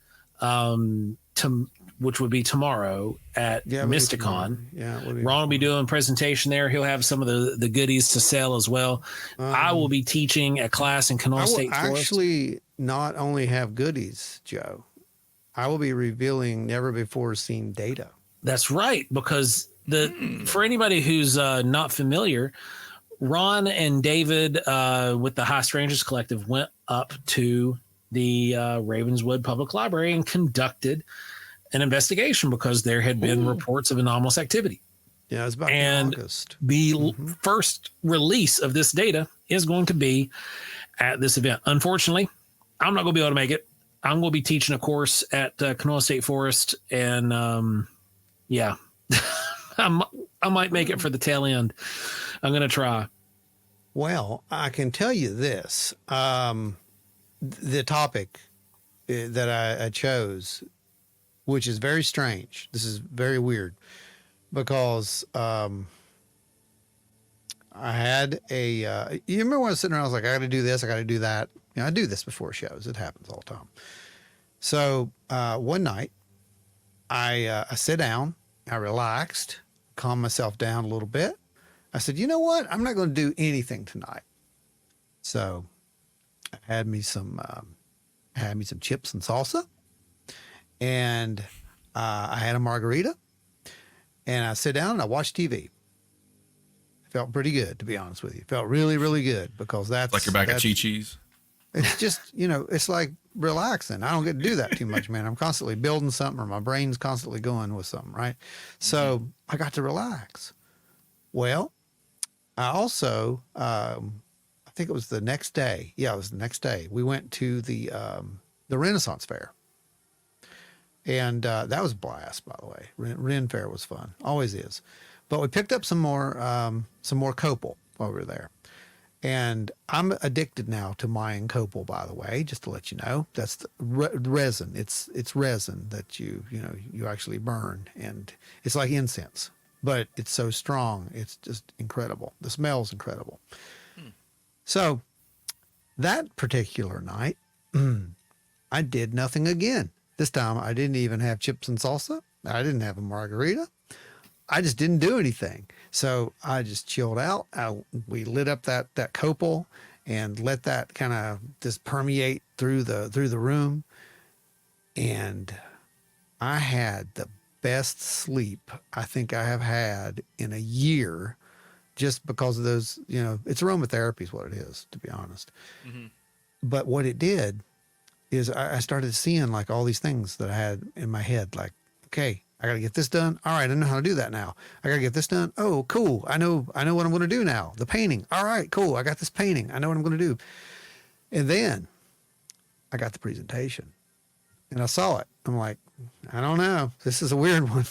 Speaker 2: which would be tomorrow at Mysticon. Ron will be doing a presentation there. He'll have some of the goodies to sell as well. I will be teaching a class in Kanawha State Forest.
Speaker 1: Actually not only have goodies, Joe, I will be revealing never before seen data.
Speaker 2: That's right, because for anybody who's not familiar, Ron and David with the High Strangers Collective went up to the Ravenswood Public Library and conducted an investigation because there had been reports of anomalous activity.
Speaker 1: Yeah, it was back in August.
Speaker 2: The first release of this data is going to be at this event. Unfortunately, I'm not going to be able to make it. I'm going to be teaching a course at Kanawha State Forest, and yeah, I might make it for the tail end. I'm going to try.
Speaker 1: Well, I can tell you this. The topic that I chose, which is very strange. This is very weird because I had you remember when I was sitting around, I was like, I got to do this, I got to do that. I do this before shows. It happens all the time. So one night, I sit down, I relaxed, calmed myself down a little bit. I said, you know what? I'm not going to do anything tonight. So I had me some chips and salsa, and I had a margarita, and I sit down and I watched TV. Felt pretty good, to be honest with you. Felt really, really good, because that's
Speaker 3: like you're back at Chi-Chi's.
Speaker 1: It's just, it's like relaxing. I don't get to do that too much, man. I'm constantly building something, or my brain's constantly going with something, right? So I got to relax. Well, I also, I think it was the next day. Yeah, it was the next day. We went to the Renaissance Fair. And that was a blast, by the way. Ren Fair was fun. Always is. But we picked up some more copal over there. And I'm addicted now to Mayan copal, by the way, just to let you know. That's the resin. It's resin that you actually burn, and it's like incense, but it's so strong. It's just incredible. The smell's incredible. So that particular night, I did nothing again. This time I didn't even have chips and salsa. I didn't have a margarita. I just didn't do anything. So I just chilled out. We lit up that copal and let that kind of just permeate through the room. And I had the best sleep I think I have had in a year, just because of those, it's aromatherapy is what it is, to be honest. Mm-hmm. But what it did is I started seeing like all these things that I had in my head, like, okay, I got to get this done. All right, I know how to do that now. I got to get this done. Oh, cool. I know what I'm going to do now. The painting. All right, cool. I got this painting. I know what I'm going to do. And then I got the presentation, and I saw it. I'm like, I don't know. This is a weird one.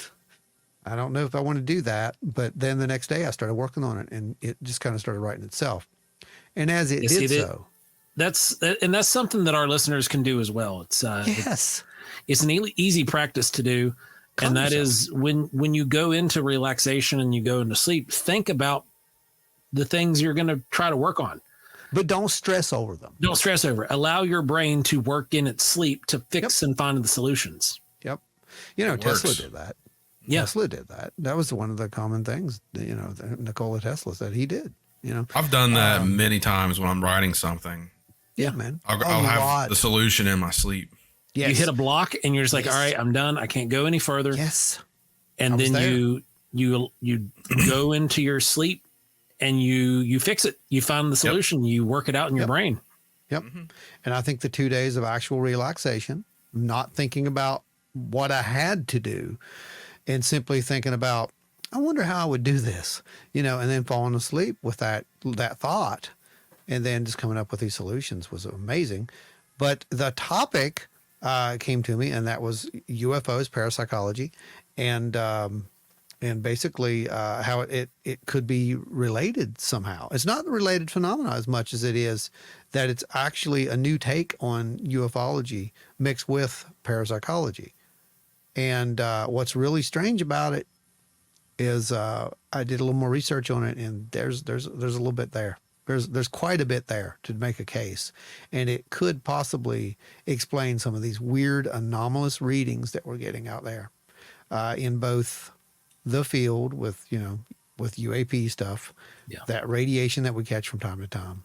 Speaker 1: I don't know if I want to do that. But then the next day I started working on it, and it just kind of started writing itself. And as it did so.
Speaker 2: That's something that our listeners can do as well. It's it's an easy practice to do. And that is when you go into relaxation and you go into sleep, think about the things you're going to try to work on.
Speaker 1: But don't stress over them.
Speaker 2: Don't stress over it. Allow your brain to work in its sleep to fix and find the solutions.
Speaker 1: Yep. Tesla did that. Yeah. Tesla did that. That was one of the common things, Nikola Tesla said he did.
Speaker 3: I've done that many times when I'm writing something.
Speaker 1: Yeah, man.
Speaker 3: I'll have the solution in my sleep.
Speaker 2: Yes. You hit a block and you're just like, all right, I'm done. I can't go any further.
Speaker 1: Yes.
Speaker 2: And then you go into your sleep and you fix it. You find the solution. Yep. You work it out in your brain.
Speaker 1: Yep. Mm-hmm. And I think the 2 days of actual relaxation, not thinking about what I had to do, and simply thinking about, I wonder how I would do this, and then falling asleep with that thought, and then just coming up with these solutions was amazing. But the topic came to me, and that was UFOs, parapsychology, and basically how it could be related somehow. It's not a related phenomena as much as it is that it's actually a new take on ufology mixed with parapsychology. And what's really strange about it is I did a little more research on it, and there's a little bit there. There's quite a bit there to make a case, and it could possibly explain some of these weird anomalous readings that we're getting out there in both the field with UAP stuff, that radiation that we catch from time to time,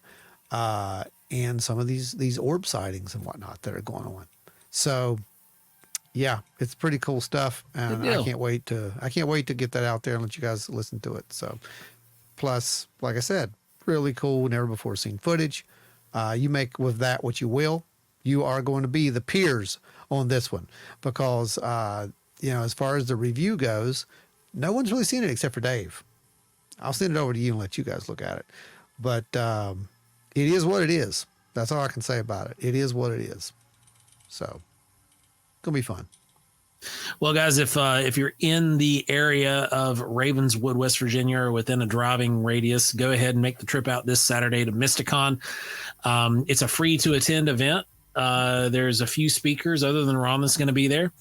Speaker 1: and some of these orb sightings and whatnot that are going on. So yeah, it's pretty cool stuff, and I can't wait to get that out there and let you guys listen to it. So plus, like I said, really cool, never before seen footage. You make with that what you will. You are going to be the peers on this one because, as far as the review goes, no one's really seen it except for Dave. I'll send it over to you and let you guys look at it. But it is what it is. That's all I can say about it. It is what it is. So it's going to be fun.
Speaker 2: Well, guys, if you're in the area of Ravenswood, West Virginia, or within a driving radius, go ahead and make the trip out this Saturday to Mysticon. It's a free to attend event. There's a few speakers other than Ron that's going to be there.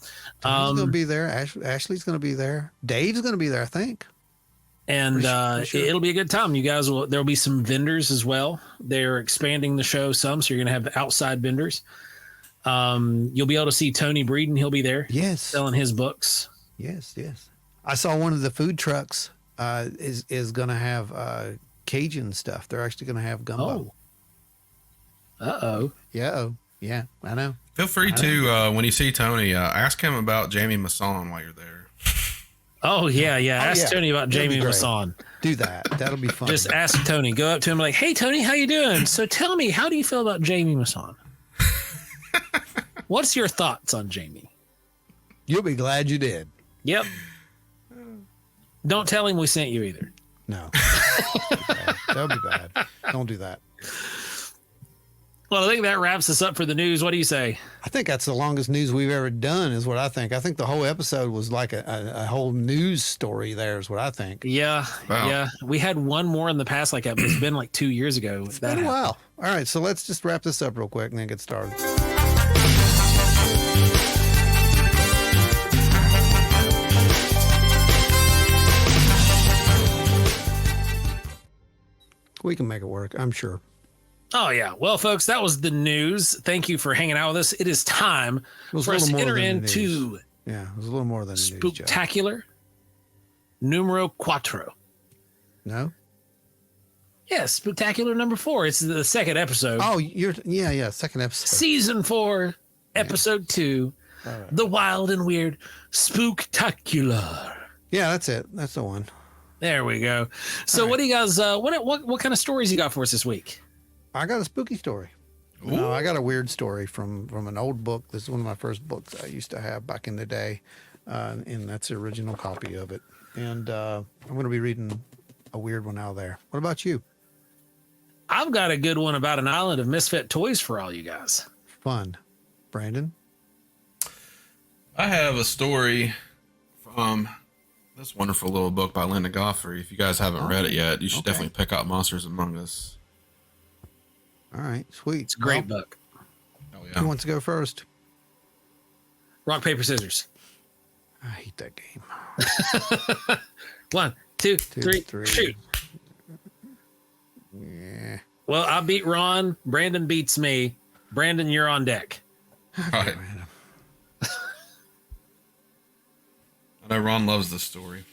Speaker 1: Tom's going to be there. Ashley's going to be there. Dave's going to be there, I think.
Speaker 2: And
Speaker 1: sure.
Speaker 2: it'll be a good time. You guys there'll be some vendors as well. They're expanding the show some, so you're going to have outside vendors. You'll be able to see Tony Breeden. He'll be there.
Speaker 1: Yes.
Speaker 2: Selling his books.
Speaker 1: Yes. I saw one of the food trucks is going to have Cajun stuff. They're actually going to have gumbo.
Speaker 2: Oh.
Speaker 1: Yeah, I know.
Speaker 3: Feel free to, when you see Tony, ask him about Jamie Masson while you're there.
Speaker 2: Oh, yeah. Ask Tony about Jamie Masson.
Speaker 1: Do that. That'll be fun.
Speaker 2: Just ask Tony. Go up to him like, hey, Tony, how you doing? So tell me, how do you feel about Jamie Masson? What's your thoughts on Jamie?
Speaker 1: You'll be glad you did.
Speaker 2: Yep. Don't tell him we sent you either.
Speaker 1: No. That'll be bad. Don't do that.
Speaker 2: Well, I think that wraps us up for the news. What do you say?
Speaker 1: I think that's the longest news we've ever done is what I think. I think the whole episode was like a whole news story there is what I think.
Speaker 2: Yeah.
Speaker 3: Wow.
Speaker 2: Yeah. We had one more in the past like that, but it's been like 2 years ago.
Speaker 1: It's been a while. All right. So let's just wrap this up real quick and then get started. We can make it work, I'm sure.
Speaker 2: Oh, yeah. Well, folks, that was the news. Thank you for hanging out with us. It is time for us to enter into
Speaker 1: it was a little more than
Speaker 2: Spooktacular numero 4.
Speaker 1: No?
Speaker 2: Yeah, Spooktacular number 4. It's the second episode.
Speaker 1: Oh, second episode.
Speaker 2: Season 4, episode 2, right. The Wild and Weird Spooktacular.
Speaker 1: Yeah, that's it. That's the one.
Speaker 2: There we go. So what do you guys, what kind of stories you got for us this week?
Speaker 1: I got a spooky story. No, I got a weird story from an old book. This is one of my first books I used to have back in the day, and that's the original copy of it. And I'm going to be reading a weird one out of there. What about you?
Speaker 2: I've got a good one about an island of misfit toys for all you guys.
Speaker 1: Fun. Brandon?
Speaker 3: I have a story from this wonderful little book by Linda Geoffrey. If you guys haven't read it yet, you should definitely pick out Monsters Among Us.
Speaker 1: All right, sweet.
Speaker 2: It's a great book.
Speaker 3: Oh, yeah.
Speaker 1: Who wants to go first?
Speaker 2: Rock, paper, scissors.
Speaker 1: I hate that game.
Speaker 2: 1, 2, 3, shoot.
Speaker 1: Yeah.
Speaker 2: Well, I beat Ron. Brandon beats me. Brandon, you're on deck.
Speaker 3: All right. I know Ron loves this story.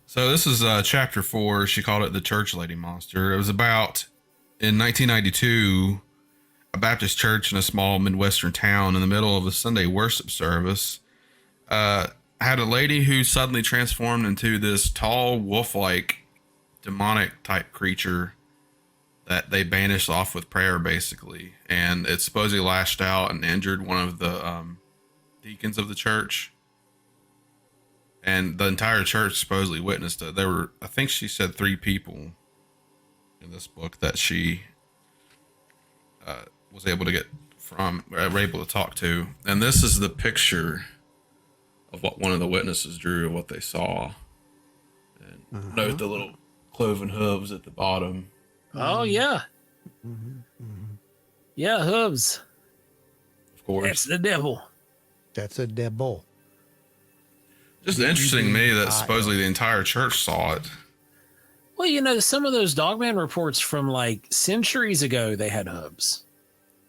Speaker 3: So this is chapter 4. She called it The Church Lady Monster. It was about, in 1992, a Baptist church in a small Midwestern town in the middle of a Sunday worship service had a lady who suddenly transformed into this tall, wolf-like, demonic-type creature that they banished off with prayer, basically. And it supposedly lashed out and injured one of the deacons of the church. And the entire church supposedly witnessed it. There were, I think she said 3 people in this book that she was able to able to talk to. And this is the picture of what one of the witnesses drew of what they saw. And note the little cloven hooves at the bottom.
Speaker 2: Oh, yeah. Yeah, hooves.
Speaker 3: Of course.
Speaker 2: That's the devil.
Speaker 1: That's a devil.
Speaker 3: Just interesting to me that supposedly the entire church saw it.
Speaker 2: Well, you know, some of those Dogman reports from like centuries ago, they had hooves.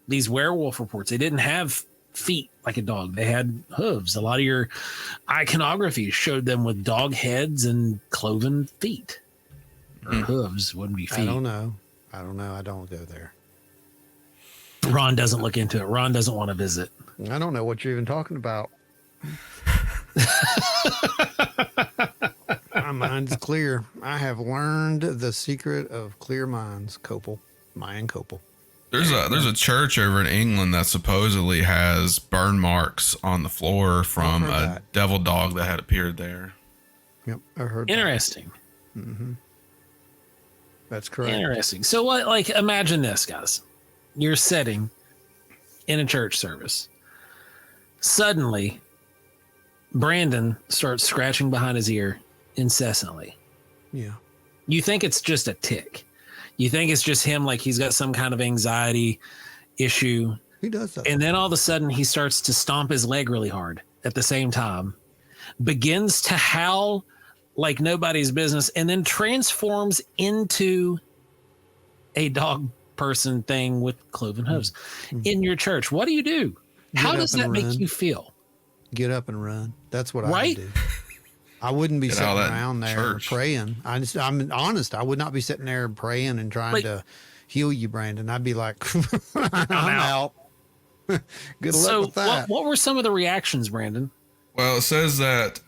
Speaker 2: These werewolf reports, they didn't have feet like a dog. They had hooves. A lot of your iconography showed them with dog heads and cloven feet. Or hooves, wouldn't be feet.
Speaker 1: I don't know. I don't go there.
Speaker 2: Ron doesn't look into it. Ron doesn't want to visit.
Speaker 1: I don't know what you're even talking about. My mind's clear. I have learned the secret of clear minds, Mayan Copel.
Speaker 3: There's a church over in England that supposedly has burn marks on the floor from a devil dog that had appeared there.
Speaker 1: Yep, I heard
Speaker 2: Interesting.
Speaker 1: that. Mm-hmm. That's correct.
Speaker 2: Interesting. So what, like, imagine this, guys. You're sitting in a church service. Suddenly, Brandon starts scratching behind his ear incessantly.
Speaker 1: Yeah.
Speaker 2: You think it's just a tick. You think it's just him, like he's got some kind of anxiety issue.
Speaker 1: He does that.
Speaker 2: And then all of a sudden he starts to stomp his leg really hard at the same time. begins to howl like nobody's business, and then transforms into a dog person thing with cloven hooves in your church. What do you do? How does that make you feel?
Speaker 1: Get up and run. That's what I would do. I wouldn't be sitting around there praying. I'm honest. I would not be sitting there praying and trying to heal you, Brandon. I'd be like, I'm out. Good luck with that.
Speaker 2: What were some of the reactions, Brandon?
Speaker 3: Well, it says that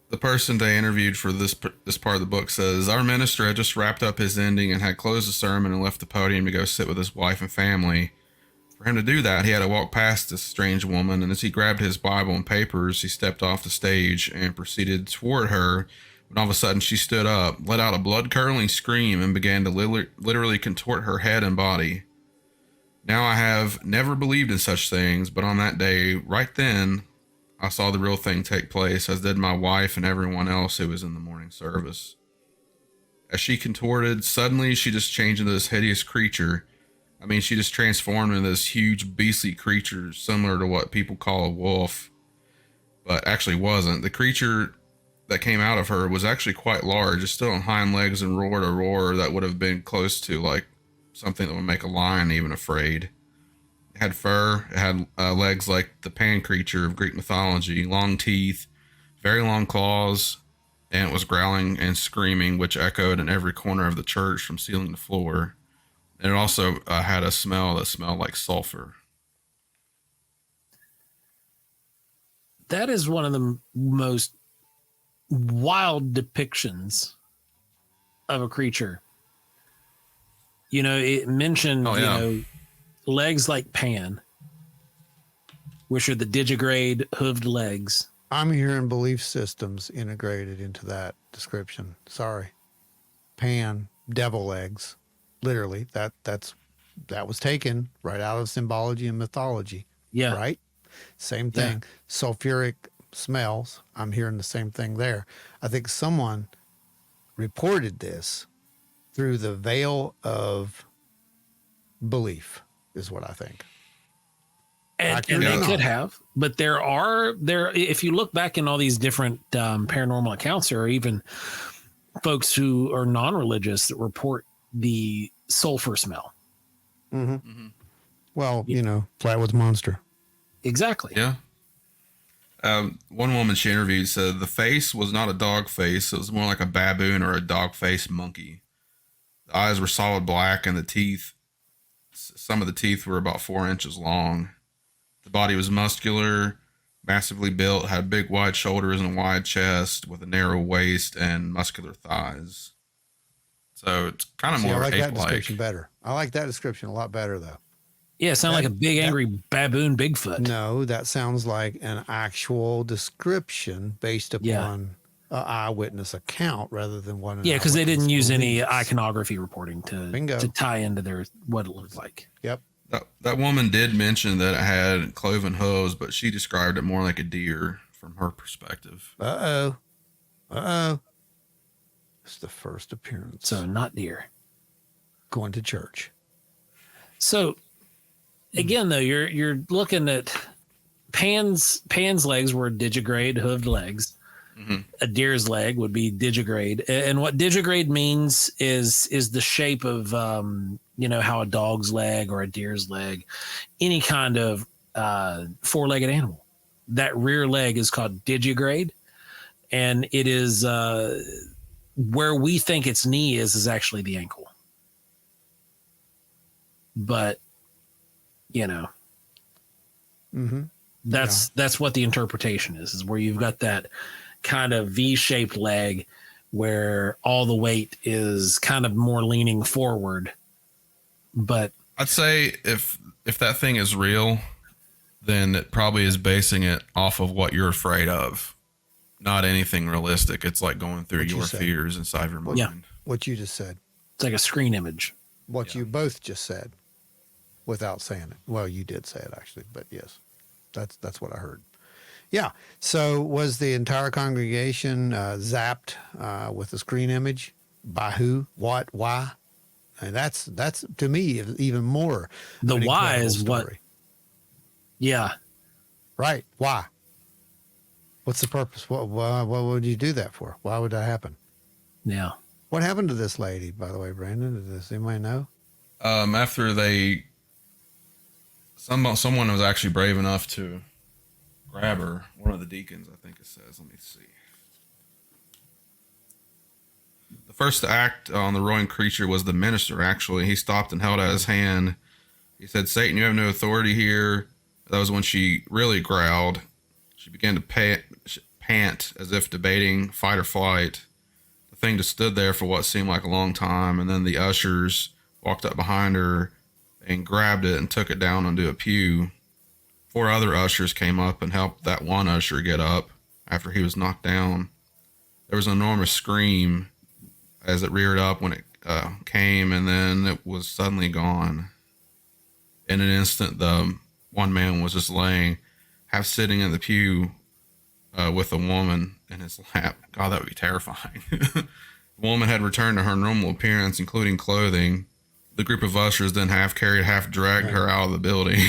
Speaker 3: the person they interviewed for this part of the book says, our minister had just wrapped up his ending and had closed the sermon and left the podium to go sit with his wife and family. For him to do that, he had to walk past this strange woman, and as he grabbed his Bible and papers, he stepped off the stage and proceeded toward her. When all of a sudden she stood up, let out a blood-curdling scream, and began to literally contort her head and body. Now I have never believed in such things, but on that day, right then, I saw the real thing take place, as did my wife and everyone else who was in the morning service. As she contorted, suddenly she just changed into this hideous creature. I mean, she just transformed into this huge beastly creature similar to what people call a wolf, but actually wasn't. The creature that came out of her was actually quite large. It's still on hind legs and roared a roar that would have been close to like something that would make a lion even afraid. It had fur. It had legs like the pan creature of Greek mythology, long teeth, very long claws, and it was growling and screaming, which echoed in every corner of the church from ceiling to floor. And it also had a smell that smelled like sulfur.
Speaker 2: That is one of the most wild depictions of a creature. You know, it mentioned, you know, legs like Pan, which are the digigrade hooved legs.
Speaker 1: I'm hearing belief systems integrated into that description. Sorry. Pan, devil legs. Literally, that was taken right out of symbology and mythology.
Speaker 2: Yeah.
Speaker 1: Right? Same thing. Yeah. Sulfuric smells. I'm hearing the same thing there. I think someone reported this through the veil of belief, is what I think.
Speaker 2: And they could have, but if you look back in all these different paranormal accounts, or even folks who are non-religious that report the sulfur smell.
Speaker 1: Mm-hmm. Mm-hmm. Well, you know, Flatwoods Monster.
Speaker 2: Exactly.
Speaker 3: Yeah. One woman she interviewed said the face was not a dog face. It was more like a baboon or a dog-faced monkey. The eyes were solid black, and the teeth, some of the teeth were about 4 inches long. The body was muscular, massively built, had big wide shoulders and a wide chest with a narrow waist and muscular thighs. So it's kind of more
Speaker 1: I like
Speaker 3: ape-like.
Speaker 1: that description better. I like that description a lot better, though.
Speaker 2: Yeah, it sounds like a big, angry baboon Bigfoot.
Speaker 1: No, that sounds like an actual description based upon an eyewitness account rather than one.
Speaker 2: Yeah, because they didn't use any iconography reporting to tie into what it looked like.
Speaker 1: Yep.
Speaker 3: That woman did mention that it had cloven hooves, but she described it more like a deer from her perspective.
Speaker 1: Uh-oh. It's the first appearance.
Speaker 2: So not deer.
Speaker 1: Going to church.
Speaker 2: So again, though, you're looking at Pan's legs were digigrade hooved legs. Mm-hmm. A deer's leg would be digigrade, and what digigrade means is the shape of you know, how a dog's leg or a deer's leg, any kind of four-legged animal, that rear leg is called digigrade, and it is where we think its knee is actually the ankle. But you know, that's what the interpretation is where you've got that kind of V-shaped leg where all the weight is kind of more leaning forward. But
Speaker 3: I'd say if that thing is real, then it probably is basing it off of what you're afraid of, not anything realistic. It's like going through your fears inside your mind.
Speaker 1: Yeah, what you just said.
Speaker 2: It's like a screen image.
Speaker 1: What you both just said without saying it. Well, you did say it actually, but yes, that's what I heard. Yeah. So was the entire congregation zapped with a screen image? By who? What? Why? And that's to me even more.
Speaker 2: The why is story. What? Yeah.
Speaker 1: Right. Why? What's the purpose? What would you do that for? Why would that happen?
Speaker 2: Yeah.
Speaker 1: What happened to this lady, by the way, Brandon? Does anybody know?
Speaker 3: After someone was actually brave enough to grab her. One of the deacons, I think it says. Let me see. The first to act on the roaring creature was the minister, actually. He stopped and held out his hand. He said, "Satan, you have no authority here." That was when she really growled. She began to pant as if debating fight or flight. The thing just stood there for what seemed like a long time, and then the ushers walked up behind her and grabbed it and took it down onto a pew. 4 other ushers came up and helped that one usher get up after he was knocked down. There was an enormous scream as it reared up when it came, and then it was suddenly gone. In an instant, the one man was just laying, half sitting in the pew with a woman in his lap. God, that would be terrifying. The woman had returned to her normal appearance, including clothing. The group of ushers then half carried, half dragged her out of the building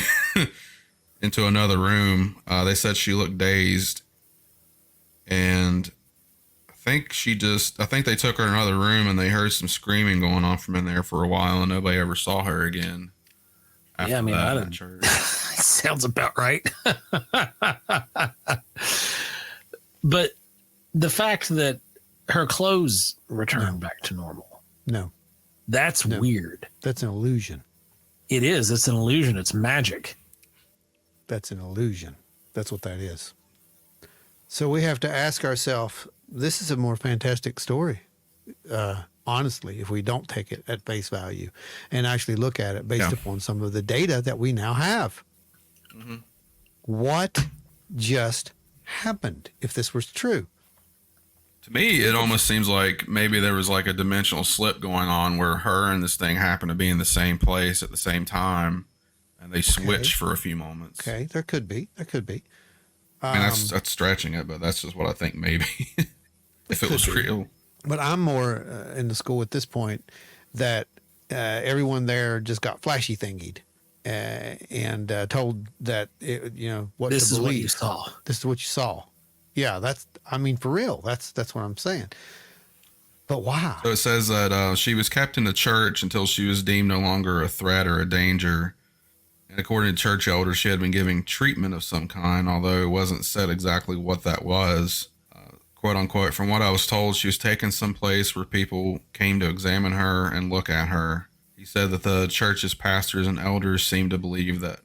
Speaker 3: into another room. They said she looked dazed, and I think they took her in another room, and they heard some screaming going on from in there for a while, and nobody ever saw her again.
Speaker 2: Yeah, I mean, that sounds about right. But the fact that her clothes returned back to normal.
Speaker 1: No.
Speaker 2: That's weird.
Speaker 1: That's an illusion.
Speaker 2: It is. It's an illusion. It's magic.
Speaker 1: That's an illusion. That's what that is. So we have to ask ourselves, this is a more fantastic story, honestly, if we don't take it at face value and actually look at it based upon some of the data that we now have. Mm-hmm. What just happened if this was true?
Speaker 3: To me, it almost seems like maybe there was like a dimensional slip going on where her and this thing happened to be in the same place at the same time, and they switched for a few moments.
Speaker 1: Okay, there could be.
Speaker 3: I mean, that's stretching it, but that's just what I think maybe, if it was real.
Speaker 1: But I'm more in the school at this point that everyone there just got flashy thingied and told that, what
Speaker 2: this
Speaker 1: to
Speaker 2: is
Speaker 1: believe.
Speaker 2: What you saw.
Speaker 1: This is what you saw. Yeah, for real. That's what I'm saying. But wow.
Speaker 3: So it says that she was kept in the church until she was deemed no longer a threat or a danger. And according to church elders, she had been giving treatment of some kind, although it wasn't said exactly what that was. Quote unquote, from what I was told, she was taken someplace where people came to examine her and look at her. He said that the church's pastors and elders seemed to believe that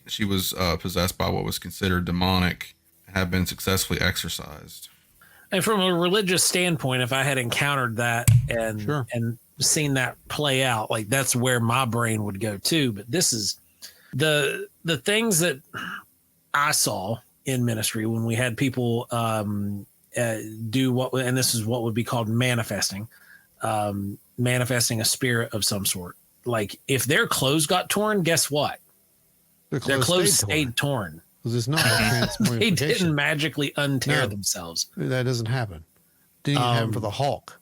Speaker 3: she was possessed by what was considered demonic, have been successfully exorcised. And
Speaker 2: from a religious standpoint, if I had encountered that and seen that play out, like that's where my brain would go too. But this is the things that I saw in ministry when we had people do what, and this is what would be called manifesting a spirit of some sort. Like if their clothes got torn, guess what? Their clothes stayed torn.
Speaker 1: It's not
Speaker 2: they didn't magically untear themselves.
Speaker 1: That doesn't happen. Didn't even happen for the Hulk.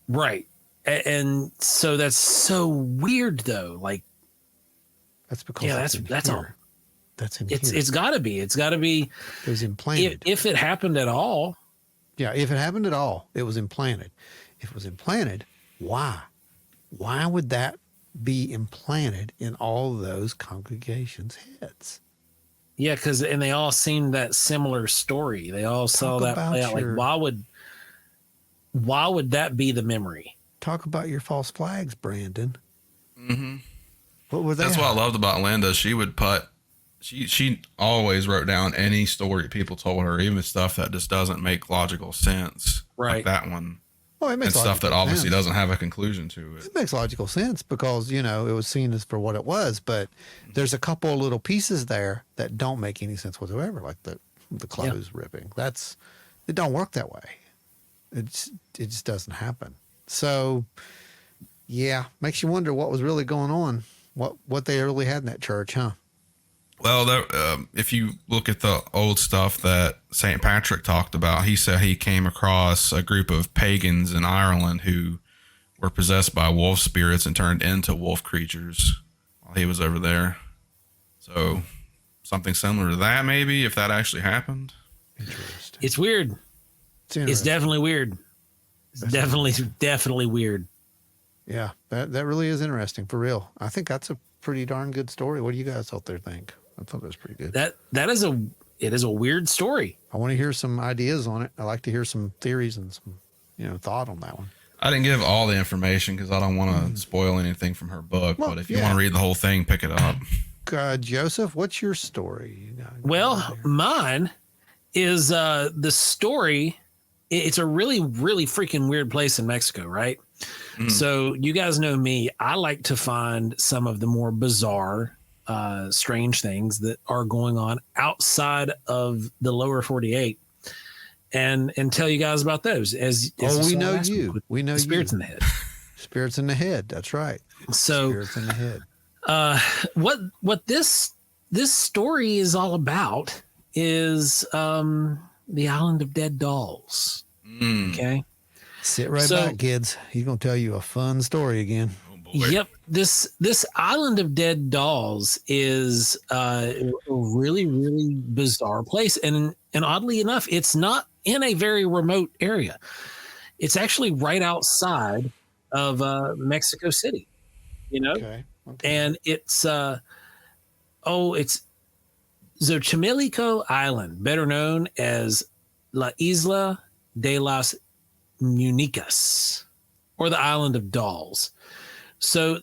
Speaker 2: Right. And so that's so weird though. Like
Speaker 1: that's because
Speaker 2: that's all.
Speaker 1: That's in
Speaker 2: it's gotta be. It's gotta be.
Speaker 1: It was implanted.
Speaker 2: If it happened at all.
Speaker 1: Yeah, if it happened at all, it was implanted. If it was implanted, why? Why would that be implanted in all those congregations' heads?
Speaker 2: Yeah, and they all seemed that similar story. They all saw that play out. Like, why would that be the memory?
Speaker 1: Talk about your false flags, Brandon.
Speaker 3: Mm-hmm.
Speaker 1: What were they?
Speaker 3: That's what I loved about Linda. She would she always wrote down any story people told her, even stuff that just doesn't make logical sense.
Speaker 2: Right.
Speaker 3: Like that one.
Speaker 1: Well, it makes
Speaker 3: stuff that obviously
Speaker 1: sense.
Speaker 3: doesn't have a conclusion to it.
Speaker 1: It makes logical sense because, it was seen as for what it was, but there's a couple of little pieces there that don't make any sense whatsoever, like the clothes ripping. It don't work that way. It just doesn't happen. So, yeah, makes you wonder what was really going on, what they really had in that church, huh?
Speaker 3: Well, if you look at the old stuff that St. Patrick talked about, he said he came across a group of pagans in Ireland who were possessed by wolf spirits and turned into wolf creatures while he was over there. So something similar to that, maybe, if that actually happened.
Speaker 1: Interesting.
Speaker 2: It's weird. It's definitely weird. It's definitely weird.
Speaker 1: Yeah, that really is interesting, for real. I think that's a pretty darn good story. What do you guys out there think? I thought that was pretty good.
Speaker 2: It is a weird story.
Speaker 1: I want to hear some ideas on it. I like to hear some theories and some, thought on that one.
Speaker 3: I didn't give all the information because I don't want to spoil anything from her book. Well, but if you want to read the whole thing, pick it up.
Speaker 1: Joseph, what's your story?
Speaker 2: Well, mine is the story. It's a really, really freaking weird place in Mexico, right? So you guys know me. I like to find some of the more bizarre, strange things that are going on outside of the lower 48 and tell you guys about those.
Speaker 1: We know you. We know
Speaker 2: spirits in the head.
Speaker 1: Spirits in the head. That's right.
Speaker 2: So
Speaker 1: spirits in the head.
Speaker 2: What this story is all about is the Island of Dead Dolls. Okay.
Speaker 1: Sit right back, kids. He's going to tell you a fun story again.
Speaker 3: Oh, boy.
Speaker 2: Yep. This Island of Dead Dolls is a really, really bizarre place. And oddly enough, it's not in a very remote area. It's actually right outside of Mexico City,
Speaker 1: Okay.
Speaker 2: And it's Xochimilco Island, better known as La Isla de las Muñecas, or the Island of Dolls. So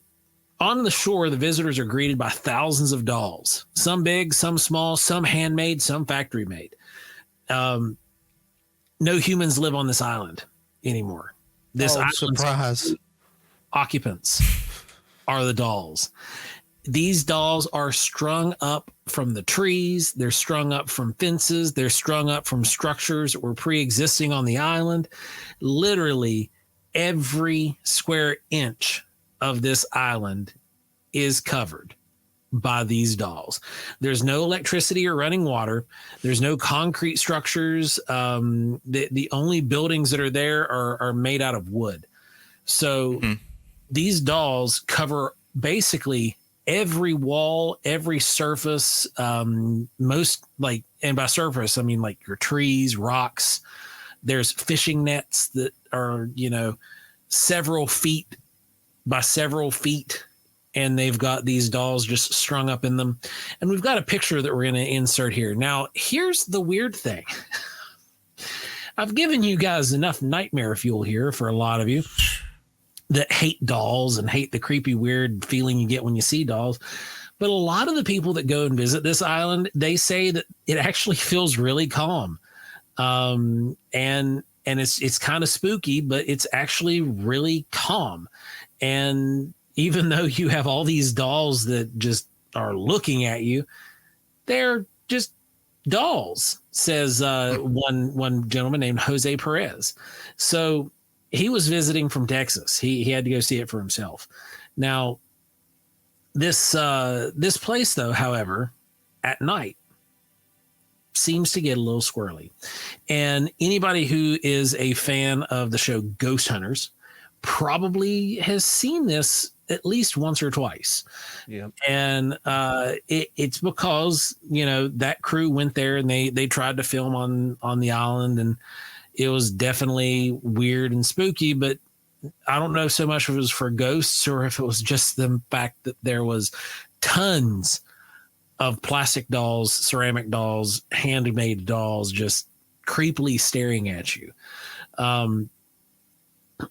Speaker 2: on the shore, the visitors are greeted by thousands of dolls, some big, some small, some handmade, some factory made. No humans live on this island anymore. This
Speaker 1: surprise.
Speaker 2: Occupants are the dolls. These dolls are strung up from the trees. They're strung up from fences. They're strung up from structures that were pre-existing on the island. Literally every square inch of this island is covered by these dolls. There's no electricity or running water. There's no concrete structures. The only buildings that are there are made out of wood. So these dolls cover basically every wall, every surface, and by surface, I mean like your trees, rocks. There's fishing nets that are, several feet by several feet. And they've got these dolls just strung up in them. And we've got a picture that we're going to insert here. Now, here's the weird thing. I've given you guys enough nightmare fuel here for a lot of you that hate dolls and hate the creepy, weird feeling you get when you see dolls. But a lot of the people that go and visit this island, they say that it actually feels really calm. And it's kind of spooky, but it's actually really calm. And even though you have all these dolls that just are looking at you, they're just dolls, says one gentleman named Jose Perez. So he was visiting from Texas. He had to go see it for himself. Now, this place, though, however, at night seems to get a little squirrely. And anybody who is a fan of the show Ghost Hunters probably has seen this at least once or twice. Yeah. And it's because, that crew went there and they tried to film on the island, and it was definitely weird and spooky, but I don't know so much if it was for ghosts or if it was just the fact that there was tons of plastic dolls, ceramic dolls, handmade dolls, just creepily staring at you.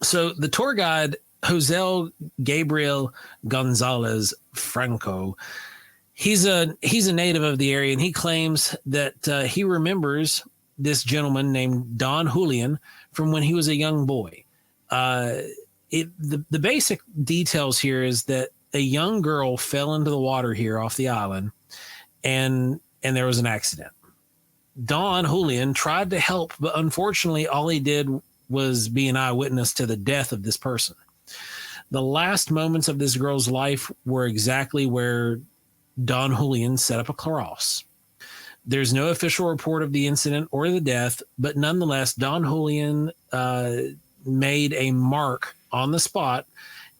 Speaker 2: So the tour guide, Jose Gabriel Gonzalez Franco, he's a native of the area, and he claims that he remembers this gentleman named Don Julian from when he was a young boy. The basic details here is that a young girl fell into the water here off the island, and there was an accident. Don Julian tried to help, but unfortunately all he did was be an eyewitness to the death of this person. The last moments of this girl's life were exactly where Don Julian set up a cross. There's no official report of the incident or the death, but nonetheless, Don Julian made a mark on the spot,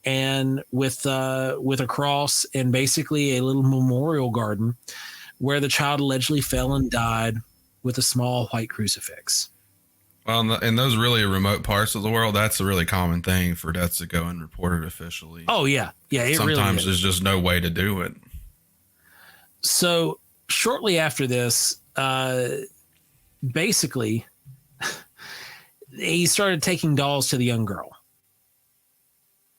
Speaker 2: and with a cross and basically a little memorial garden where the child allegedly fell and died with a small white crucifix.
Speaker 3: Well, in those really remote parts of the world, that's a really common thing for deaths to go unreported officially.
Speaker 2: Oh, yeah. Yeah, it
Speaker 3: Sometimes
Speaker 2: really is.
Speaker 3: there's just no way to do it.
Speaker 2: So shortly after this, basically, he started taking dolls to the young girl,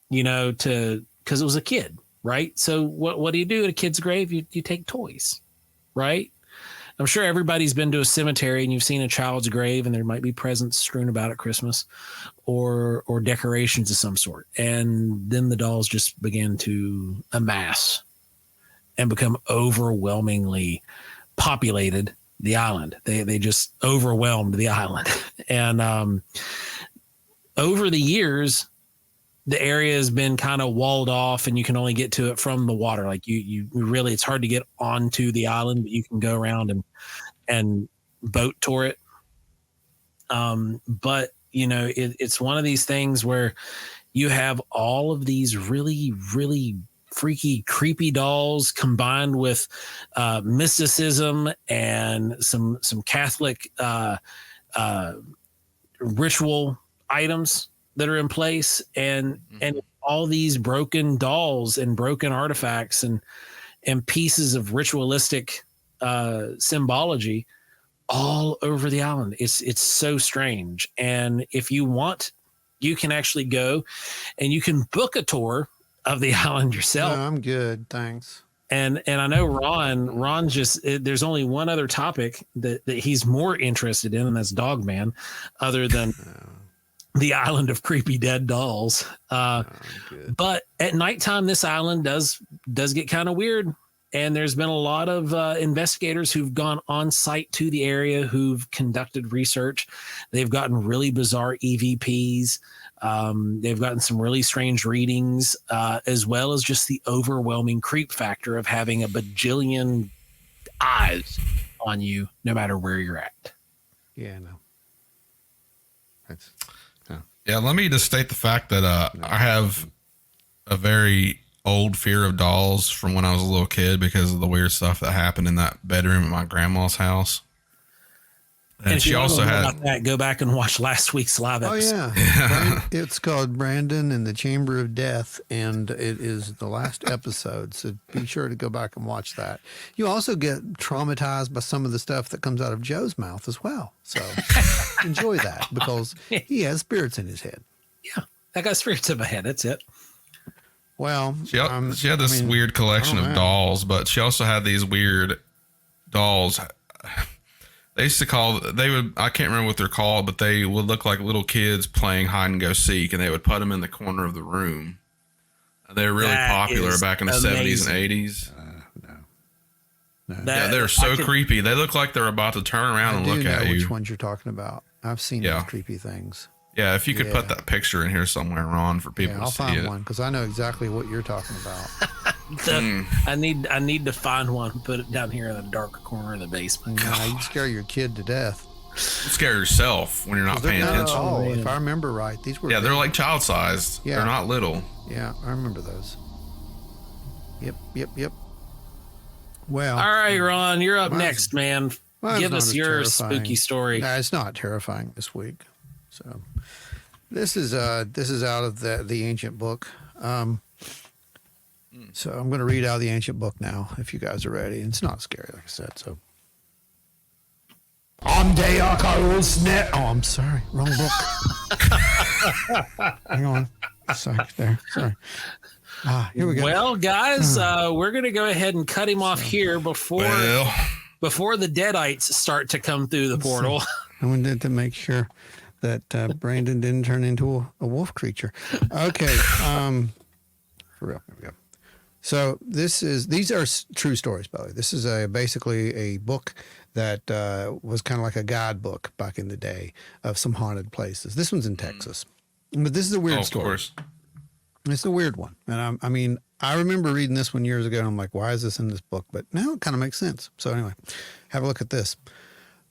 Speaker 2: because it was a kid, right? So what do you do at a kid's grave? You take toys, right? I'm sure everybody's been to a cemetery and you've seen a child's grave and there might be presents strewn about at Christmas or decorations of some sort. And then the dolls just began to amass and become overwhelmingly populated the island. They just overwhelmed the island. And over the years, the area has been kind of walled off and you can only get to it from the water. Like you really, it's hard to get onto the island, but you can go around and boat tour it. But it's one of these things where you have all of these really, really freaky, creepy dolls combined with mysticism and some Catholic ritual items that are in place, and all these broken dolls and broken artifacts and pieces of ritualistic symbology all over the island. It's so strange. And if you want, you can actually go and you can book a tour of the island yourself.
Speaker 1: No, I'm good, thanks.
Speaker 2: And I know Ron there's only one other topic that he's more interested in, and that's Dogman, other than the island of creepy dead dolls. But at nighttime, this island does get kind of weird. And there's been a lot of investigators who've gone on site to the area, who've conducted research. They've gotten really bizarre EVPs. They've gotten some really strange readings, as well as just the overwhelming creep factor of having a bajillion eyes on you, no matter where you're at.
Speaker 1: Yeah, no.
Speaker 3: Yeah, let me just state the fact that I have a very old fear of dolls from when I was a little kid because of the weird stuff that happened in that bedroom at my grandma's house.
Speaker 2: And she also had about that, go back and watch last week's live episode.
Speaker 1: Oh yeah. It's called Brandon and the Chamber of Death, and it is the last episode. So be sure to go back and watch that. You also get traumatized by some of the stuff that comes out of Joe's mouth as well. So enjoy that because he has spirits in his head.
Speaker 2: Yeah, I got spirits in my head. That's it.
Speaker 1: Well,
Speaker 3: she had this weird collection of dolls, but she also had these weird dolls. They used to I can't remember what they're called, but they would look like little kids playing hide and go seek, and they would put them in the corner of the room. They were really popular back in the 70s and 80s. No. Yeah, they're so creepy. They look like they're about to turn around and look at you.
Speaker 1: Which ones you're talking about? I've seen those creepy things.
Speaker 3: Yeah, if you could put that picture in here somewhere, Ron, for people to see it.
Speaker 1: I'll find one because I know exactly what you're talking about.
Speaker 2: I need to find one and put it down here in the dark corner of the basement.
Speaker 1: No, you scare your kid to death.
Speaker 3: You scare yourself when you're not paying attention.
Speaker 1: Oh, if I remember right, these were
Speaker 3: big. They're like child sized. Yeah. They're not little.
Speaker 1: Yeah, I remember those. Yep. Well,
Speaker 2: all right, Ron, you're up next, man. Give us your spooky story.
Speaker 1: No, it's not terrifying this week. So this is out of the ancient book. So I'm going to read out of the ancient book now, if you guys are ready. It's not scary, like I said. So I'm I'm sorry, wrong book. Hang on, sorry. Here we go.
Speaker 2: Well, guys, we're going to go ahead and cut him off here before the Deadites start to come through the portal.
Speaker 1: I wanted to make sure that Brandon didn't turn into a wolf creature. Okay. For real. Here we go. So these are true stories, by the way. This is basically a book that was kind of like a guidebook back in the day of some haunted places. This one's in Texas. But this is a weird story. Of course. It's a weird one. And I remember reading this one years ago, and I'm like, why is this in this book? But now it kind of makes sense. So anyway, have a look at this.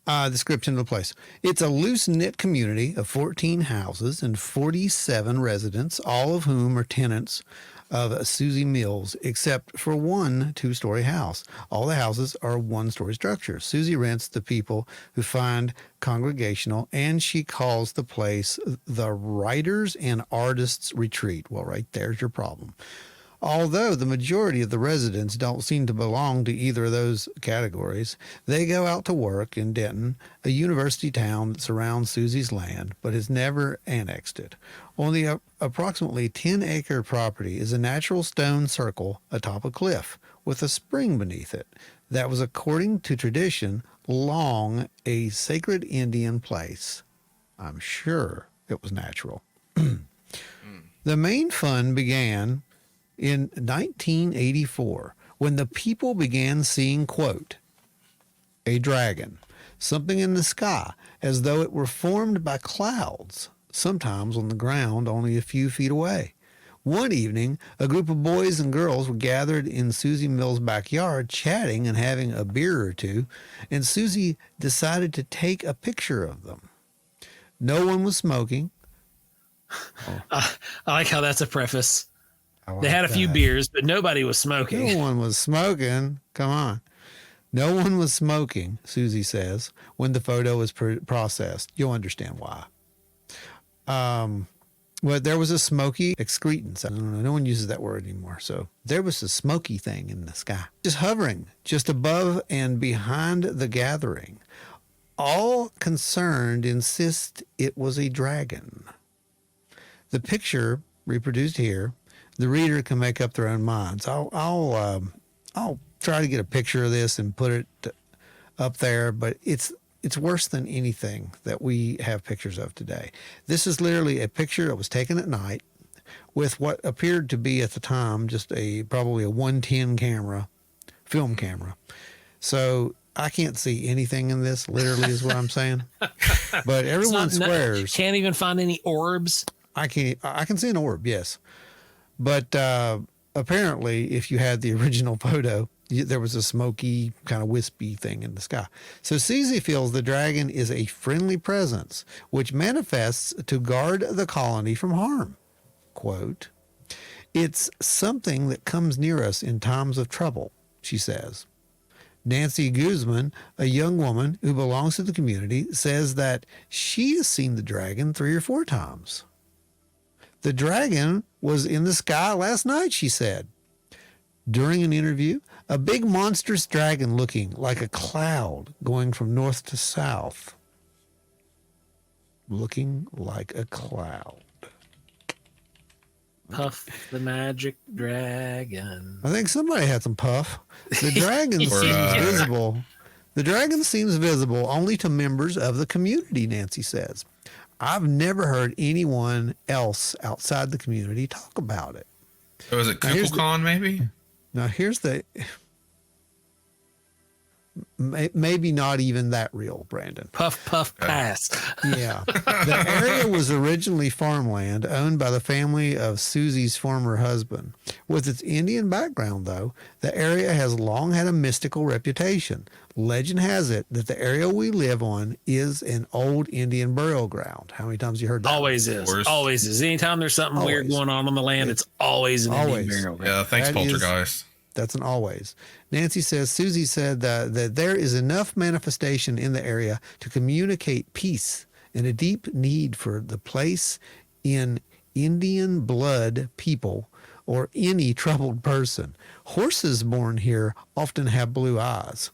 Speaker 1: Description of the place. It's a loose-knit community of 14 houses and 47 residents, all of whom are tenants of Susie Mills, except for one 2-story house. All the houses are 1-story structures. Susie rents the people who find congregational, and she calls the place the Writers and Artists Retreat. Well, right there's your problem. Although the majority of the residents don't seem to belong to either of those categories, they go out to work in Denton, a university town that surrounds Susie's land, but has never annexed it. On the approximately 10-acre property is a natural stone circle atop a cliff with a spring beneath it that was, according to tradition, long a sacred Indian place. I'm sure it was natural. The main fun began in 1984, when the people began seeing, quote, a dragon, something in the sky, as though it were formed by clouds, sometimes on the ground only a few feet away. One evening, a group of boys and girls were gathered in Susie Mills' backyard, chatting and having a beer or two, and Susie decided to take a picture of them. No one was smoking.
Speaker 2: I like how that's a preface. They had a few beers, but nobody was smoking.
Speaker 1: No one was smoking. Come on. No one was smoking, Susie says, when the photo was processed. You'll understand why. Well, there was a smoky excretance. I don't know. No one uses that word anymore. So there was a smoky thing in the sky, just hovering just above and behind the gathering. All concerned insist it was a dragon. The picture reproduced here, the reader can make up their own minds. I'll try to get a picture of this and put it up there, but it's worse than anything that we have pictures of today. This is literally a picture that was taken at night with what appeared to be at the time just probably a 110 camera, film camera. So I can't see anything in this, literally is what I'm saying. But everyone swears.
Speaker 2: Can't even find any orbs.
Speaker 1: I can see an orb, yes. But apparently, if you had the original photo, there was a smoky, kind of wispy thing in the sky. So Susie feels the dragon is a friendly presence, which manifests to guard the colony from harm. Quote, it's something that comes near us in times of trouble, she says. Nancy Guzman, a young woman who belongs to the community, says that she has seen the dragon 3 or 4 times. The dragon was in the sky last night, she said. During an interview, a big monstrous dragon looking like a cloud going from north to south. Looking like a cloud.
Speaker 2: Puff the magic dragon.
Speaker 1: I think somebody had some puff. The dragon seems visible. The dragon seems visible only to members of the community, Nancy says. I've never heard anyone else outside the community talk about it.
Speaker 3: So is it Kukulkan maybe?
Speaker 1: Now here's the... Maybe not even that real, Brandon.
Speaker 2: Puff, puff, pass.
Speaker 1: Yeah. The area was originally farmland owned by the family of Susie's former husband. With its Indian background, though, the area has long had a mystical reputation. Legend has it that the area we live on is an old Indian burial ground. How many times have you heard that?
Speaker 2: Always is. Always is. Anytime there's something weird going on the land, it's always an Indian burial ground.
Speaker 3: Yeah, thanks, Poltergeist.
Speaker 1: That's an always. Nancy says, Susie said that there is enough manifestation in the area to communicate peace and a deep need for the place in Indian blood people or any troubled person. Horses born here often have blue eyes.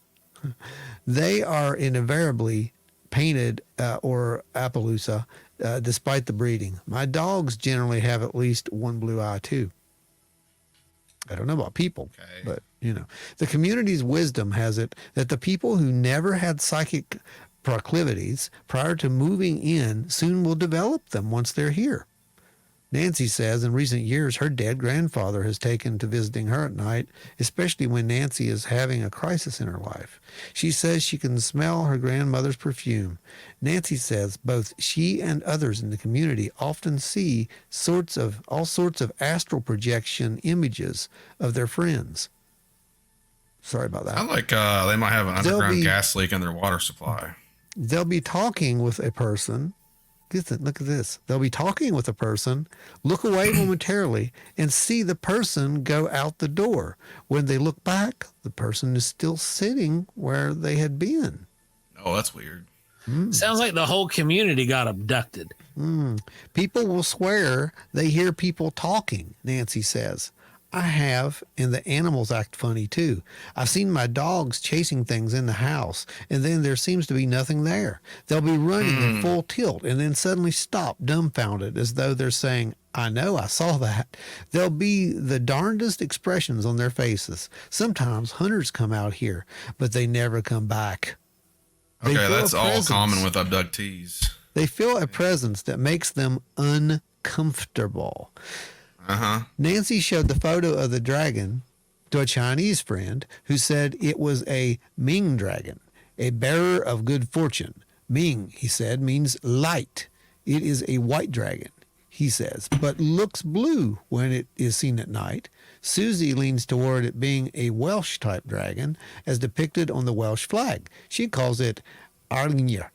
Speaker 1: They are invariably painted or Appalachia despite the breeding. My dogs generally have at least one blue eye too. I don't know about people, but, you know, the community's wisdom has it that the people who never had psychic proclivities prior to moving in soon will develop them once they're here. Nancy says in recent years, her dead grandfather has taken to visiting her at night, especially when Nancy is having a crisis in her life. She says she can smell her grandmother's perfume. Nancy says both she and others in the community often see all sorts of astral projection images of their friends. Sorry about that.
Speaker 3: I like they might have an underground gas leak in their water supply.
Speaker 1: They'll be talking with a person Look at this. They'll be talking with a person, look away momentarily, and see the person go out the door. When they look back, the person is still sitting where they had been.
Speaker 3: Oh, that's weird.
Speaker 2: Sounds like the whole community got abducted.
Speaker 1: People will swear they hear people talking, Nancy says. I have, and the animals act funny too. I've seen my dogs chasing things in the house, and then there seems to be nothing there. They'll be running at full tilt and then suddenly stop dumbfounded as though they're saying, I know, I saw that. There'll be the darndest expressions on their faces. Sometimes hunters come out here, but they never come back.
Speaker 3: Okay, that's all common with abductees.
Speaker 1: They feel a presence that makes them uncomfortable. Nancy showed the photo of the dragon to a Chinese friend who said it was a Ming dragon, a bearer of good fortune. Ming, he said, means light. It is a white dragon, he says, but looks blue when it is seen at night. Susie leans toward it being a Welsh-type dragon, as depicted on the Welsh flag. She calls it Aurednik,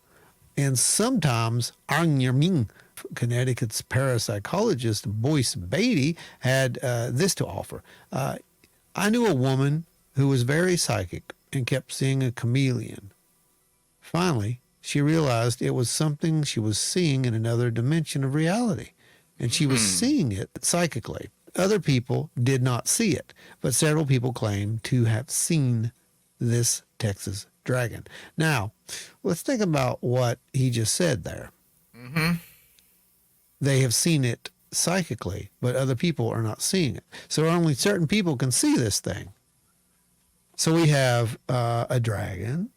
Speaker 1: and sometimes Aurednik. Connecticut's parapsychologist Boyce Beatty had this to offer. I knew a woman who was very psychic and kept seeing a chameleon. Finally, she realized it was something she was seeing in another dimension of reality, and she was seeing it psychically. Other people did not see it, but several people claim to have seen this Texas dragon. Now, let's think about what he just said there. They have seen it psychically, but other people are not seeing it. So only certain people can see this thing. So we have a dragon.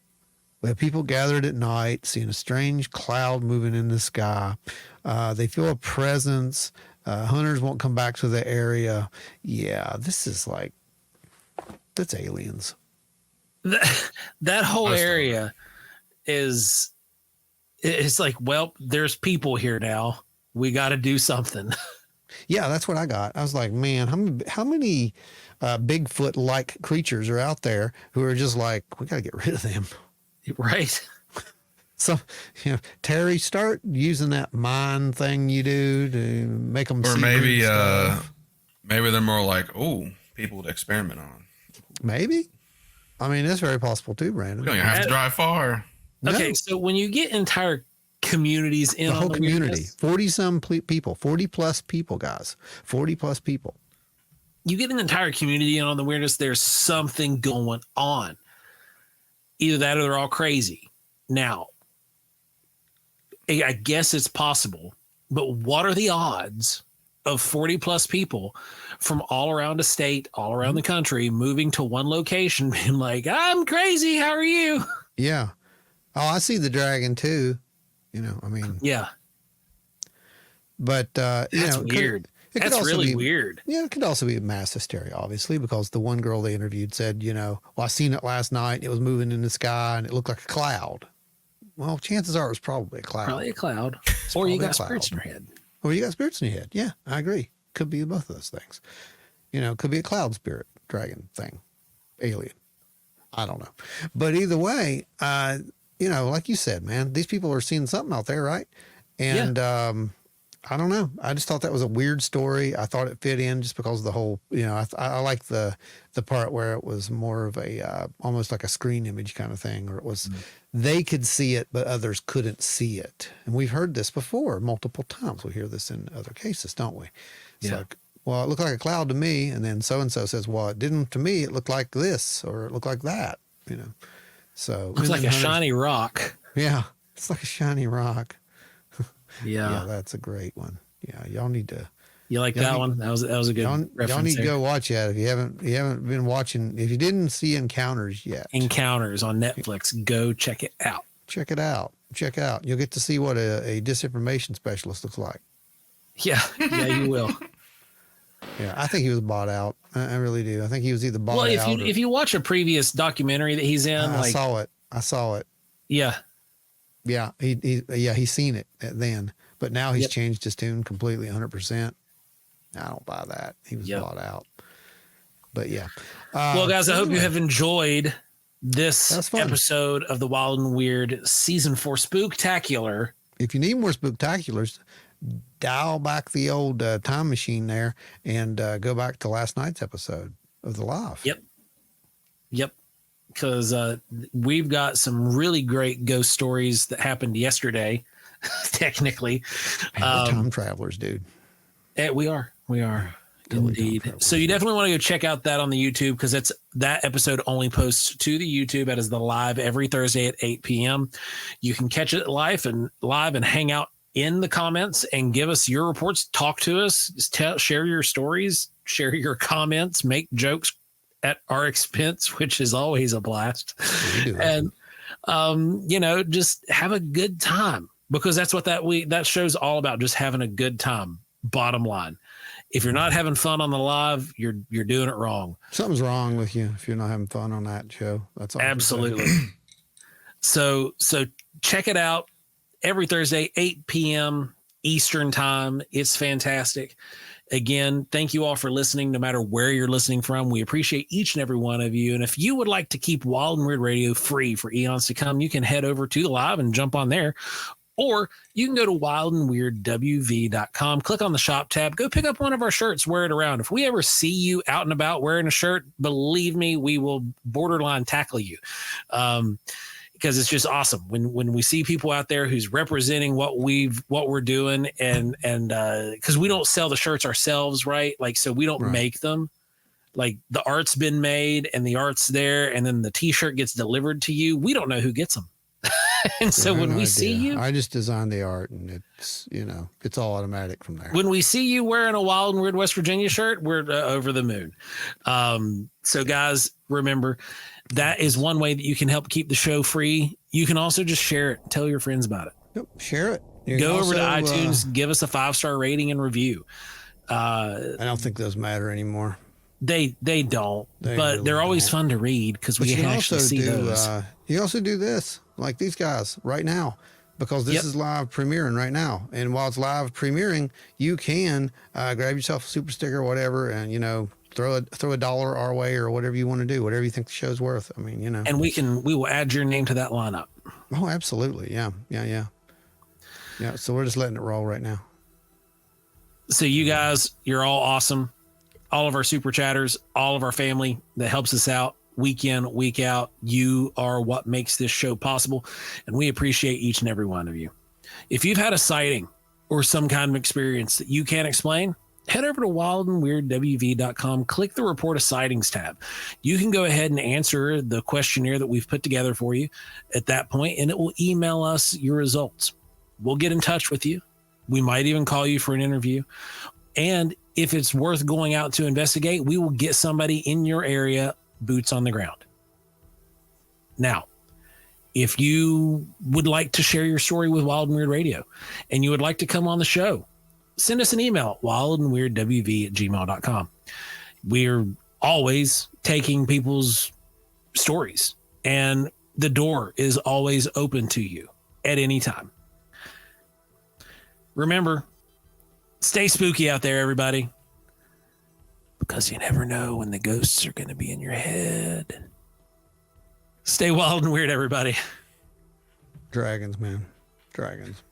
Speaker 1: We have people gathered at night, seeing a strange cloud moving in the sky. They feel a presence. Hunters won't come back to the area. Yeah, this is like, that's aliens.
Speaker 2: That whole area is, it's like, well, there's people here now. We got to do something.
Speaker 1: Yeah, that's what I got. I was like, man, how many Bigfoot-like creatures are out there who are just like, we got to get rid of them.
Speaker 2: Right.
Speaker 1: So, Terri, start using that mind thing you do to make them.
Speaker 3: Or maybe they're more like, oh, people to experiment on.
Speaker 1: Maybe. I mean, that's very possible too, Brandon.
Speaker 3: You don't have to drive far.
Speaker 2: Okay,
Speaker 1: No.
Speaker 2: so when you get entire communities in
Speaker 1: the whole community, 40-some people, 40-plus people, guys, 40-plus people.
Speaker 2: You get an entire community in on the weirdness, there's something going on. Either that or they're all crazy. Now, I guess it's possible, but what are the odds of 40-plus people from all around the state, all around the country, moving to one location, being like, I'm crazy, how are you?
Speaker 1: Yeah. Oh, I see the dragon too. I mean,
Speaker 2: yeah,
Speaker 1: but
Speaker 2: that's weird. That's really weird.
Speaker 1: Yeah, it could also be mass hysteria, obviously, because the one girl they interviewed said, well, I seen it last night. It was moving in the sky and it looked like a cloud. Well, chances are it was probably a cloud.
Speaker 2: Probably a cloud. Or you got spirits in your head.
Speaker 1: Or you got spirits in your head. Yeah, I agree. Could be both of those things. Could be a cloud spirit, dragon thing, alien. I don't know. But either way, like you said, man, these people are seeing something out there, right? And I don't know. I just thought that was a weird story. I thought it fit in just because of the whole, I like the part where it was more of a almost like a screen image kind of thing, or it was they could see it, but others couldn't see it. And we've heard this before multiple times. We hear this in other cases, don't we? It's like, well, it looked like a cloud to me. And then so-and-so says, well, it didn't to me. It looked like this, or it looked like that, So
Speaker 2: it's like a shiny rock.
Speaker 1: Yeah. It's like a shiny rock.
Speaker 2: Yeah.
Speaker 1: That's a great one. Yeah. Y'all need to.
Speaker 2: You like that one? That was a good reference.
Speaker 1: Y'all need to go watch that if you haven't been watching. If you didn't see Encounters yet.
Speaker 2: Encounters on Netflix. Go check it out.
Speaker 1: Check it out. You'll get to see what a disinformation specialist looks like.
Speaker 2: Yeah. Yeah, you will.
Speaker 1: Yeah, I think he was bought out. I really do. I think he was either bought out.
Speaker 2: Well, if you watch a previous documentary that he's in,
Speaker 1: I saw it.
Speaker 2: Yeah.
Speaker 1: Yeah, he's seen it then, but now he's changed his tune completely, 100%. I don't buy that. He was bought out. But yeah.
Speaker 2: Well, guys, I hope you have enjoyed this episode of the Wild and Weird Season 4 Spooktacular.
Speaker 1: if you need more spooktaculars, dial back the old time machine there and go back to last night's episode of the live.
Speaker 2: Yep. Because we've got some really great ghost stories that happened yesterday, technically.
Speaker 1: Man, we're time travelers, dude.
Speaker 2: We are. Indeed. So you definitely want to go check out that on the YouTube, because that episode only posts to the YouTube. That is the live every Thursday at 8 p.m. You can catch it live and hang out in the comments and give us your reports. Talk to us. Just share your stories, share your comments, make jokes at our expense, which is always a blast. And just have a good time, because that's what that show's all about. Just having a good time. Bottom line. If you're not having fun on the live, you're doing it wrong.
Speaker 1: Something's wrong with you if you're not having fun on that show. That's all.
Speaker 2: Absolutely. So check it out every Thursday, 8 p.m. Eastern time. It's fantastic. Again, thank you all for listening, no matter where you're listening from. We appreciate each and every one of you. And if you would like to keep Wild and Weird Radio free for eons to come, you can head over to the live and jump on there. Or you can go to wildandweirdwv.com, click on the shop tab, go pick up one of our shirts, wear it around. If we ever see you out and about wearing a shirt, believe me, we will borderline tackle you. Because it's just awesome when we see people out there who's representing what we're doing, and because we don't sell the shirts ourselves, right? Like, so we don't make them. Like, the art's been made and the art's there, and then the t-shirt gets delivered to you. We don't know who gets them. And so when we see you,
Speaker 1: I just designed the art, and it's all automatic from there.
Speaker 2: When we see you wearing a Wild and Weird West Virginia shirt, we're over the moon. So guys, remember, that is one way that you can help keep the show free. You can also just share it. Tell your friends about it.
Speaker 1: Yep, share it.
Speaker 2: Go over to iTunes, give us a 5-star rating and review.
Speaker 1: I don't think those matter anymore.
Speaker 2: They don't, but they're always fun to read, because we can actually see those.
Speaker 1: You also do this, like these guys right now, because this is live premiering right now. And while it's live premiering, you can grab yourself a super sticker or whatever, and throw a dollar our way, or whatever you want to do, whatever you think the show's worth. I mean, And
Speaker 2: we will add your name to that lineup.
Speaker 1: Oh, absolutely. Yeah. So we're just letting it roll right now.
Speaker 2: So you guys, you're all awesome. All of our super chatters, all of our family that helps us out week in, week out. You are what makes this show possible, and we appreciate each and every one of you. If you've had a sighting or some kind of experience that you can't explain, head over to wildandweirdwv.com, click the report a sightings tab. You can go ahead and answer the questionnaire that we've put together for you at that point, and it will email us your results. We'll get in touch with you. We might even call you for an interview. And if it's worth going out to investigate, we will get somebody in your area, boots on the ground. Now, if you would like to share your story with Wild and Weird Radio, and you would like to come on the show, send us an email, wildandweirdwv@gmail.com. We're always taking people's stories, and the door is always open to you at any time. Remember, stay spooky out there, everybody, because you never know when the ghosts are going to be in your head. Stay wild and weird, everybody.
Speaker 1: Dragons, man. Dragons.